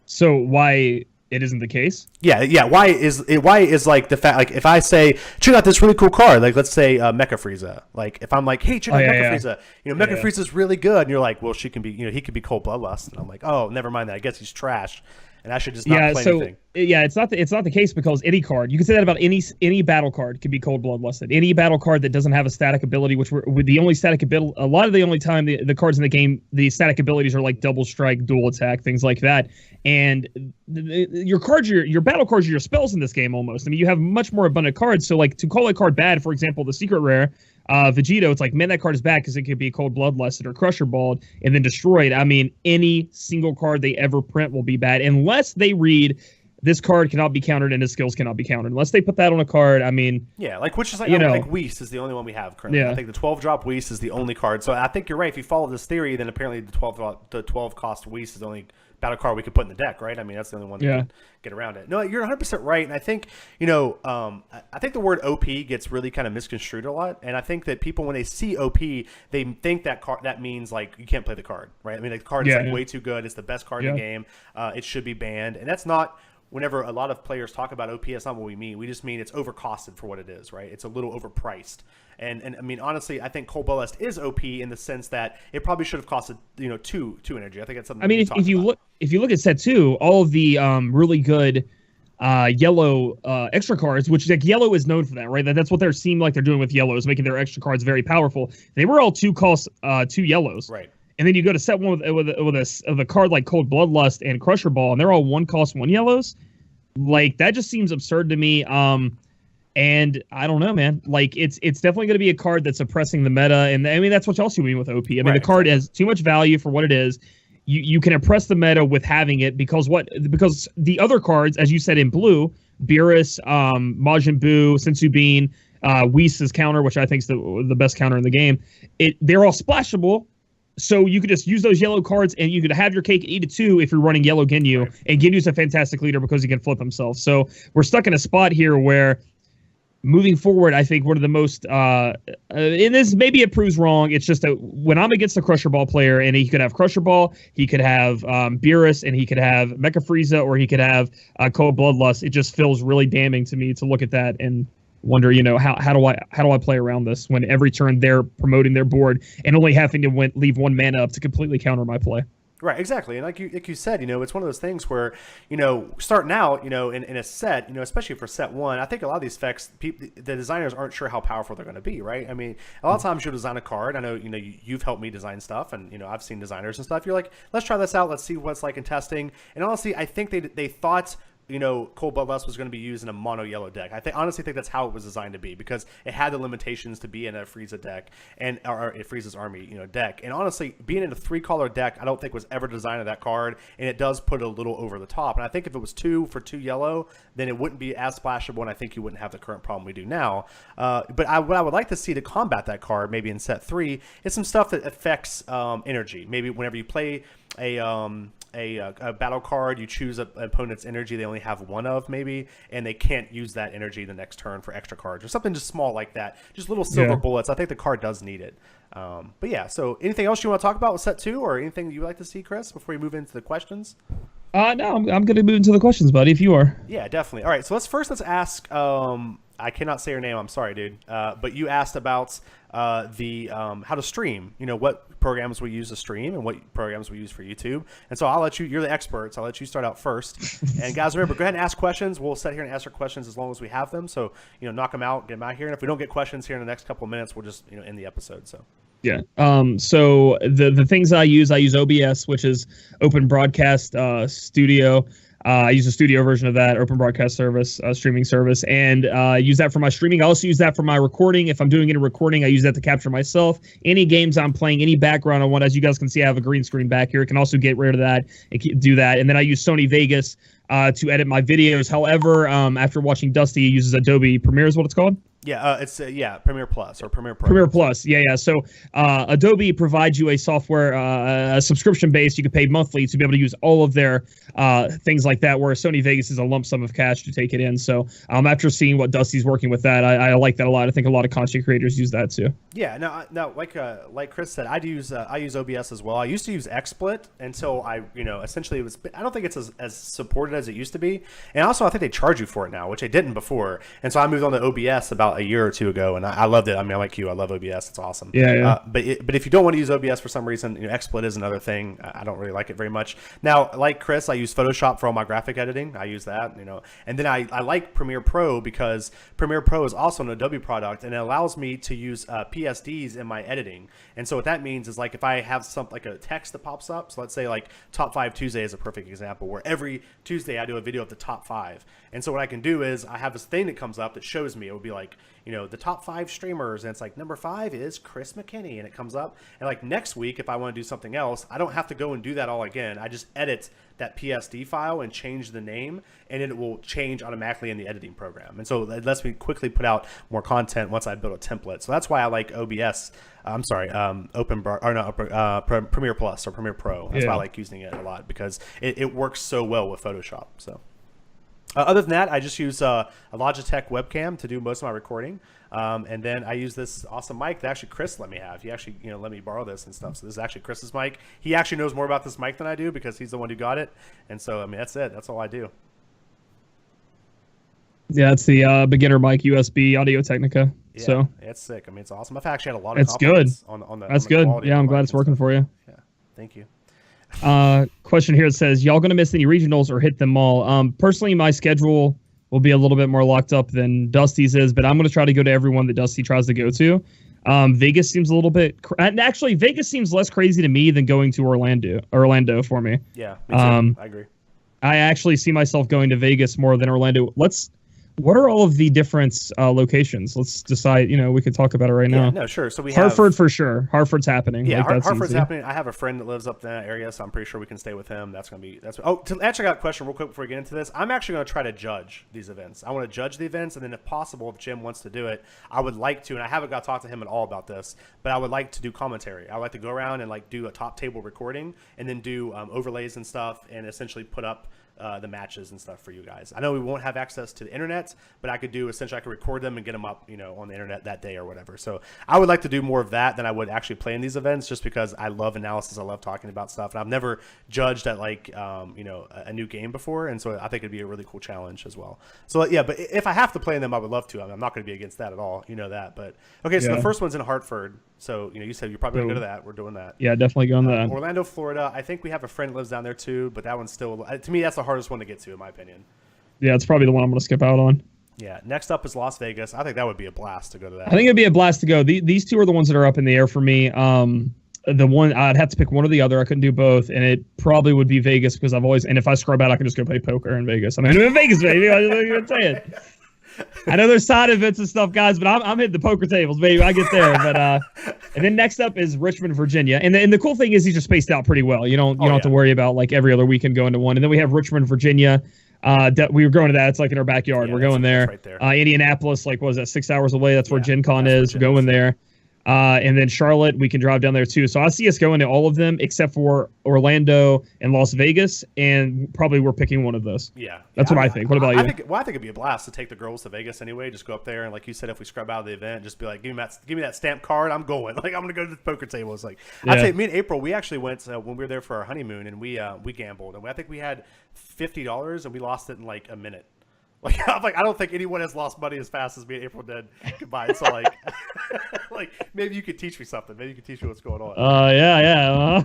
So why it isn't the case? Yeah. Why is like the fact, like if I say check out this really cool card, like let's say Mecha Frieza, like if I'm like, hey, check out Mecha Frieza, Mecha Frieza's really good, and you're like, well, she can be, he could be cold bloodlust, and I'm like, oh, never mind that. I guess he's trash, and I should just not play anything. Yeah, it's not the case because any card, you can say that about any battle card can be cold bloodlusted. Any battle card that doesn't have a static ability, which with the only static ability, a lot of the only time the cards in the game, the static abilities are like double strike, dual attack, things like that. And your cards, your battle cards are your spells in this game almost. I mean, you have much more abundant cards. So like to call a card bad, for example, the secret rare, Vegito, it's like, man, that card is bad because it could be cold bloodlusted or crusher balled and then destroyed. I mean, any single card they ever print will be bad unless they read this card cannot be countered and his skills cannot be countered. Unless they put that on a card, I mean... Yeah, like which is like, like Whis is the only one we have currently. Yeah. I think the 12-drop Whis is the only card. So I think you're right. If you follow this theory, then apparently the 12-cost Whis is the only battle card we could put in the deck, right? I mean, that's the only one that can get around it. No, you're 100% right. And I think, I think the word OP gets really kind of misconstrued a lot. And I think that people, when they see OP, they think that means like you can't play the card, right? I mean, the card is like way too good. It's the best card in the game. It should be banned. And that's not... Whenever a lot of players talk about OP, that's not what we mean. We just mean it's overcosted for what it is, right? It's a little overpriced. And I mean, honestly, I think Cold Bloodlust is OP in the sense that it probably should have costed, two energy. I think that's something. I mean, if you look at set 2, all of the really good yellow extra cards, which like yellow is known for that, right? That's what they seem like they're doing with yellow, is making their extra cards very powerful. They were all 2-cost 2 yellows, right? And then you go to set 1 with a card like Cold Bloodlust and Crusher Ball, and they're all 1-cost 1 yellows. Like that just seems absurd to me. And I don't know, man. Like it's definitely going to be a card that's oppressing the meta, and I mean that's what y'all see with OP. I mean the card has too much value for what it is. You can oppress the meta with having it because the other cards, as you said in blue, Beerus, Majin Buu, Sensu Bean, Whis' counter, which I think is the best counter in the game. They're all splashable, so you could just use those yellow cards, and you could have your cake and eat it too if you're running yellow Ginyu. Right. And Ginyu's a fantastic leader because he can flip himself. So we're stuck in a spot here where, moving forward, I think one of the most, and this maybe it proves wrong. It's just that when I'm against a Crusher Ball player, and he could have Crusher Ball, he could have Beerus, and he could have Mecha Frieza, or he could have Cold Bloodlust. It just feels really damning to me to look at that and wonder, how do I play around this when every turn they're promoting their board and only having to leave one mana up to completely counter my play. Right, exactly. And like you said, it's one of those things where, starting out, in a set, especially for set one, I think a lot of these effects, the designers aren't sure how powerful they're going to be, right? I mean, a lot of times you'll design a card. I know, you've helped me design stuff, and, I've seen designers and stuff. You're like, let's try this out. Let's see what it's like in testing. And honestly, I think they thought, Cold Bloodlust was going to be used in a mono yellow deck. I honestly think that's how it was designed to be, because it had the limitations to be in a Frieza deck or a Frieza's Army, deck. And honestly, being in a 3-color deck, I don't think was ever designed to that card, and it does put it a little over the top. And I think if it was 2 for 2 yellow, then it wouldn't be as splashable, and I think you wouldn't have the current problem we do now. But what I would like to see to combat that card, maybe in set 3, is some stuff that affects energy. Maybe whenever you play a battle card, you choose an opponent's energy they only have one of, maybe, and they can't use that energy the next turn for extra cards or something just small like that. Just little silver bullets. I think the card does need it. But yeah, so anything else you want to talk about with set 2, or anything that you would like to see, Chris, before we move into the questions? No, I'm going to move into the questions, buddy, if you are. Yeah, definitely. All right, so let's ask, I cannot say your name, I'm sorry, dude, but you asked about how to stream, what programs we use to stream and what programs we use for YouTube. And so I'll let you're the experts, I'll let you start out first. And guys, remember, go ahead and ask questions. We'll sit here and answer questions as long as we have them. So, knock them out, get them out here. And if we don't get questions here in the next couple of minutes, we'll just, end the episode. So. Yeah. So the things I use OBS, which is Open Broadcast Studio. I use a studio version of that, Open Broadcast Service, streaming service, and use that for my streaming. I also use that for my recording. If I'm doing any recording, I use that to capture myself. Any games I'm playing, any background I want. As you guys can see, I have a green screen back here. I can also get rid of that and do that. And then I use Sony Vegas to edit my videos. However, after watching Dusty, he uses Adobe Premiere is what it's called. Yeah, it's Premiere Plus or Premiere Pro. Premiere Plus, yeah. So Adobe provides you a software, a subscription base. You can pay monthly to be able to use all of their things like that, whereas Sony Vegas is a lump sum of cash to take it in. So after seeing what Dusty's working with that, I like that a lot. I think a lot of content creators use that too. Yeah, no, like Chris said, I use OBS as well. I used to use XSplit until essentially it was. I don't think it's as supported as it used to be, and also I think they charge you for it now, which they didn't before. And so I moved on to OBS about a year or two ago, and I loved it. I mean, I'm like you, I love OBS. It's awesome. Yeah. But if you don't want to use OBS for some reason, XSplit is another thing. I don't really like it very much. Now, like Chris, I use Photoshop for all my graphic editing. I use that, and then I like Premiere Pro because Premiere Pro is also an Adobe product, and it allows me to use PSDs in my editing. And so what that means is, like, if I have something like a text that pops up, so let's say like Top 5 Tuesday is a perfect example, where every Tuesday I do a video of the top 5. And so what I can do is I have this thing that comes up that shows me, it would be like, the top 5 streamers, and it's like number 5 is Chris McKinney, and it comes up. And like next week, if I want to do something else, I don't have to go and do that all again. I just edit that PSD file and change the name, and it will change automatically in the editing program. And so it lets me quickly put out more content once I build a template. So that's why I like OBS. I'm sorry, Premiere Plus or Premiere Pro. That's why I like using it a lot, because it works so well with Photoshop. So. Other than that, I just use a Logitech webcam to do most of my recording, and then I use this awesome mic that actually Chris let me have. He actually, let me borrow this and stuff. So this is actually Chris's mic. He actually knows more about this mic than I do because he's the one who got it. And so, I mean, that's it. That's all I do. Yeah, it's the beginner mic, USB Audio Technica. Yeah, so it's sick. I mean, it's awesome. I've actually had a lot of. It's good. On the. That's good. Yeah, I'm glad it's working for you. Yeah, thank you. Question here says, y'all gonna miss any regionals or hit them all? Personally, my schedule will be a little bit more locked up than Dusty's is, but I'm gonna try to go to everyone that Dusty tries to go to. Vegas seems a little bit, and actually Vegas seems less crazy to me than going to Orlando for me. Yeah, me too. I agree. I actually see myself going to Vegas more than Orlando. Let's What are all of the different locations? Let's decide. We could talk about it right now. No, sure. So we Hartford have, for sure. Hartford's happening. Yeah, that's Hartford's easy. happening. I have a friend that lives up in that area, so I'm pretty sure we can stay with him. Actually, I got a question real quick before we get into this. I'm actually going to try to judge these events. I want to judge the events, and then if possible, if Jim wants to do it, I would like to, and I haven't got to talk to him at all about this, but I would like to do commentary. I would like to go around and do a top table recording, and then do overlays and stuff, and essentially put up the matches and stuff for you guys. I know we won't have access to the internet, but I could record them and get them up, on the internet that day or whatever. So I would like to do more of that than I would actually play in these events, just because I love analysis. I love talking about stuff, and I've never judged at a new game before, and so I think it'd be a really cool challenge as well. So yeah, but if I have to play in them, I would love to. I'm not going to be against that at all. You know that. But okay, so the first one's in Hartford. So you said you're probably going to go to that. We're doing that. Yeah, definitely going to that. Orlando, Florida. I think we have a friend that lives down there too, but that one's still, to me, that's the hardest one to get to, in my opinion. Yeah, it's probably the one I'm going to skip out on. Yeah. Next up is Las Vegas. I think that would be a blast to go to that. I think it'd be a blast to go. These two are the ones that are up in the air for me. The one I'd have to pick one or the other. I couldn't do both, and it probably would be Vegas because and if I scrub out, I can just go play poker in Vegas. I'm in Vegas, baby. I'm going to say it. I know there's side events and stuff, guys, but I'm hitting the poker tables, baby. I get there. But and then next up is Richmond, Virginia, and the cool thing is these are spaced out pretty well. You don't have to worry about every other weekend going to one. And then we have Richmond, Virginia. We were going to that. It's in our backyard. We're going there. Right there. Indianapolis, what was that, 6 hours away? That's where Gen Con is. We're going there. And then Charlotte, we can drive down there too. So I see us going to all of them except for Orlando and Las Vegas, and probably we're picking one of those. Yeah. That's what I think. What about you? I think it'd be a blast to take the girls to Vegas anyway. Just go up there and, like you said, if we scrub out of the event, just be like, give me that stamp card. I'm going. I'm going to go to the poker table. It's I'd say me and April, we actually went when we were there for our honeymoon, and we gambled, and I think we had $50 and we lost it in a minute. I don't think anyone has lost money as fast as me and April did combined. So maybe you could teach me something. Maybe you could teach me what's going on. Yeah.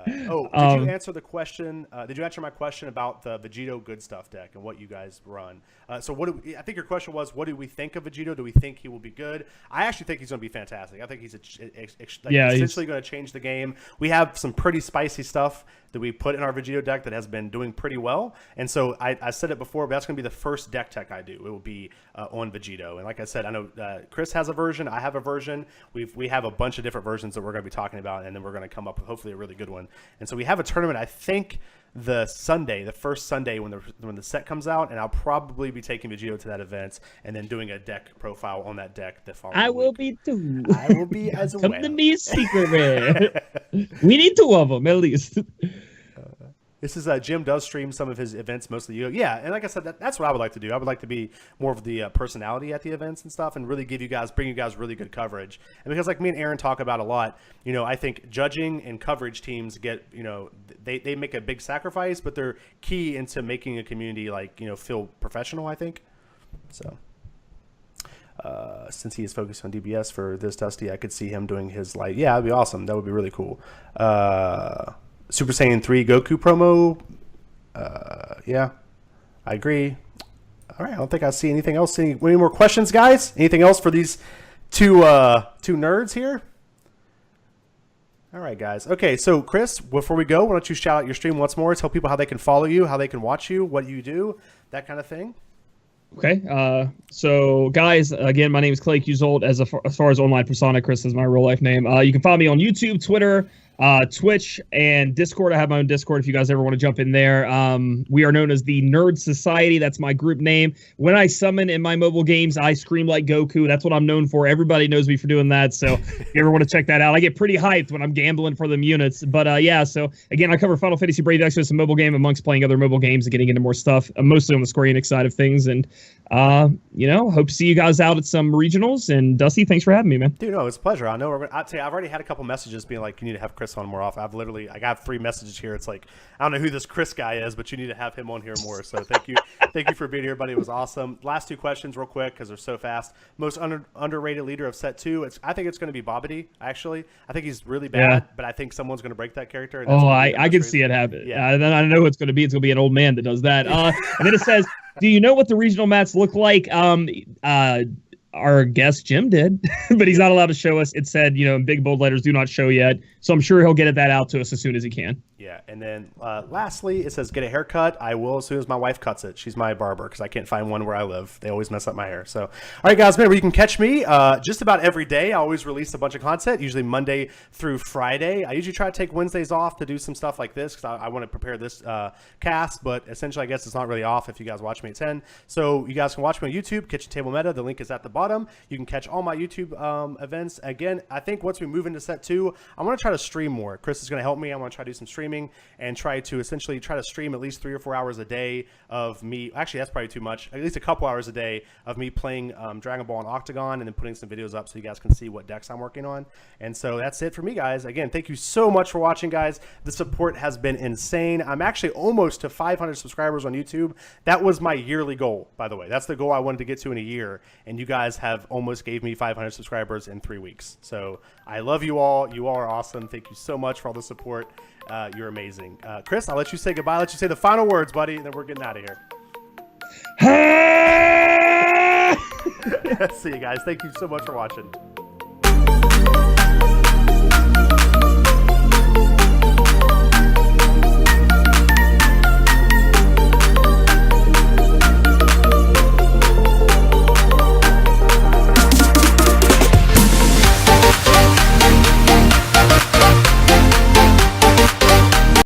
Did you answer the question? Did you answer my question about the Vegito Good Stuff deck and what you guys run? So I think your question was, what do we think of Vegito? Do we think he will be good? I actually think he's going to be fantastic. I think he's essentially going to change the game. We have some pretty spicy stuff that we put in our Vegito deck that has been doing pretty well. And so I said it before, but that's going to be the first deck tech I do. It will be on Vegito. And like I said, I know Chris has a version. I have a version. We have a bunch of different versions that we're going to be talking about, and then we're going to come up with hopefully a really good one. And so we have a tournament, I think, the first Sunday when the set comes out, and I'll probably be taking Vegito to that event and then doing a deck profile on that deck the following week. I will be too. I will be as well. Come to me secret, man. We need two of them, at least. This is Jim does stream some of his events, mostly. Yeah, and like I said, that's what I would like to do. I would like to be more of the personality at the events and stuff, and really bring you guys really good coverage. And because me and Aaron talk about a lot, I think judging and coverage teams get, they make a big sacrifice, but they're key into making a community feel professional, I think. So since he is focused on DBS for this Dusty, I could see him doing his yeah, that'd be awesome. That would be really cool. Super Saiyan 3 Goku promo. Yeah, I agree. All right, I don't think I see anything else. Any more questions, guys? Anything else for these two nerds here? All right, guys. Okay, so Chris, before we go, why don't you shout out your stream once more? Tell people how they can follow you, how they can watch you, what you do, that kind of thing. Okay. So, guys, again, my name is Clay Cusold. As far as online persona, Chris is my real life name. You can follow me on YouTube, Twitter, Twitch, and Discord. I have my own Discord if you guys ever want to jump in there. We are known as the Nerd Society. That's my group name. When I summon in my mobile games, I scream like Goku. That's what I'm known for. Everybody knows me for doing that. So if you ever want to check that out, I get pretty hyped when I'm gambling for them units. But yeah, so again, I cover Final Fantasy Brave Exodus, a mobile game, amongst playing other mobile games and getting into more stuff, mostly on the Square Enix side of things. And hope to see you guys out at some regionals. And Dusty, thanks for having me, man. Dude, no, it's a pleasure. I know I'd say I've already had a couple messages being like, you need to have Chris on more often. I got 3 messages here. It's like, I don't know who this Chris guy is, but you need to have him on here more. So thank you for being here, buddy. It was awesome. Last 2 questions real quick because they're so fast. Most underrated leader of set 2. I think it's going to be Bobbity, actually. I think he's really bad, but I think someone's going to break that character. And I can see it happen. Yeah. I know who it's going to be. It's going to be an old man that does that. And then it says, do you know what the regional mats look like? Our guest Jim did, but he's not allowed to show us. It said, in big bold letters, do not show yet. So I'm sure he'll get that out to us as soon as he can. Yeah. Yeah, and then lastly, it says get a haircut. I will as soon as my wife cuts it. She's my barber because I can't find one where I live. They always mess up my hair. So, all right, guys, remember you can catch me just about every day. I always release a bunch of content, usually Monday through Friday. I usually try to take Wednesdays off to do some stuff like this because I want to prepare this cast, but essentially I guess it's not really off if you guys watch me at 10. So you guys can watch me on YouTube, KitchenTableMeta. The link is at the bottom. You can catch all my YouTube events. Again, I think once we move into set 2, I want to try to stream more. Chris is going to help me. I want to try to do some streaming and try to stream at least 3 or 4 hours a day of me. Actually, that's probably too much. At least a couple hours a day of me playing Dragon Ball and Octagon, and then putting some videos up so you guys can see what decks I'm working on. And so that's it for me, guys. Again, thank you so much for watching, guys. The support has been insane. I'm actually almost to 500 subscribers on YouTube. That was my yearly goal, by the way. That's the goal I wanted to get to in a year, and you guys have almost gave me 500 subscribers in 3 weeks. So I love you all. You all are awesome. Thank you so much for all the support. You're amazing. Chris, I'll let you say goodbye. I'll let you say the final words, buddy, and then we're getting out of here. See you guys. Thank you so much for watching.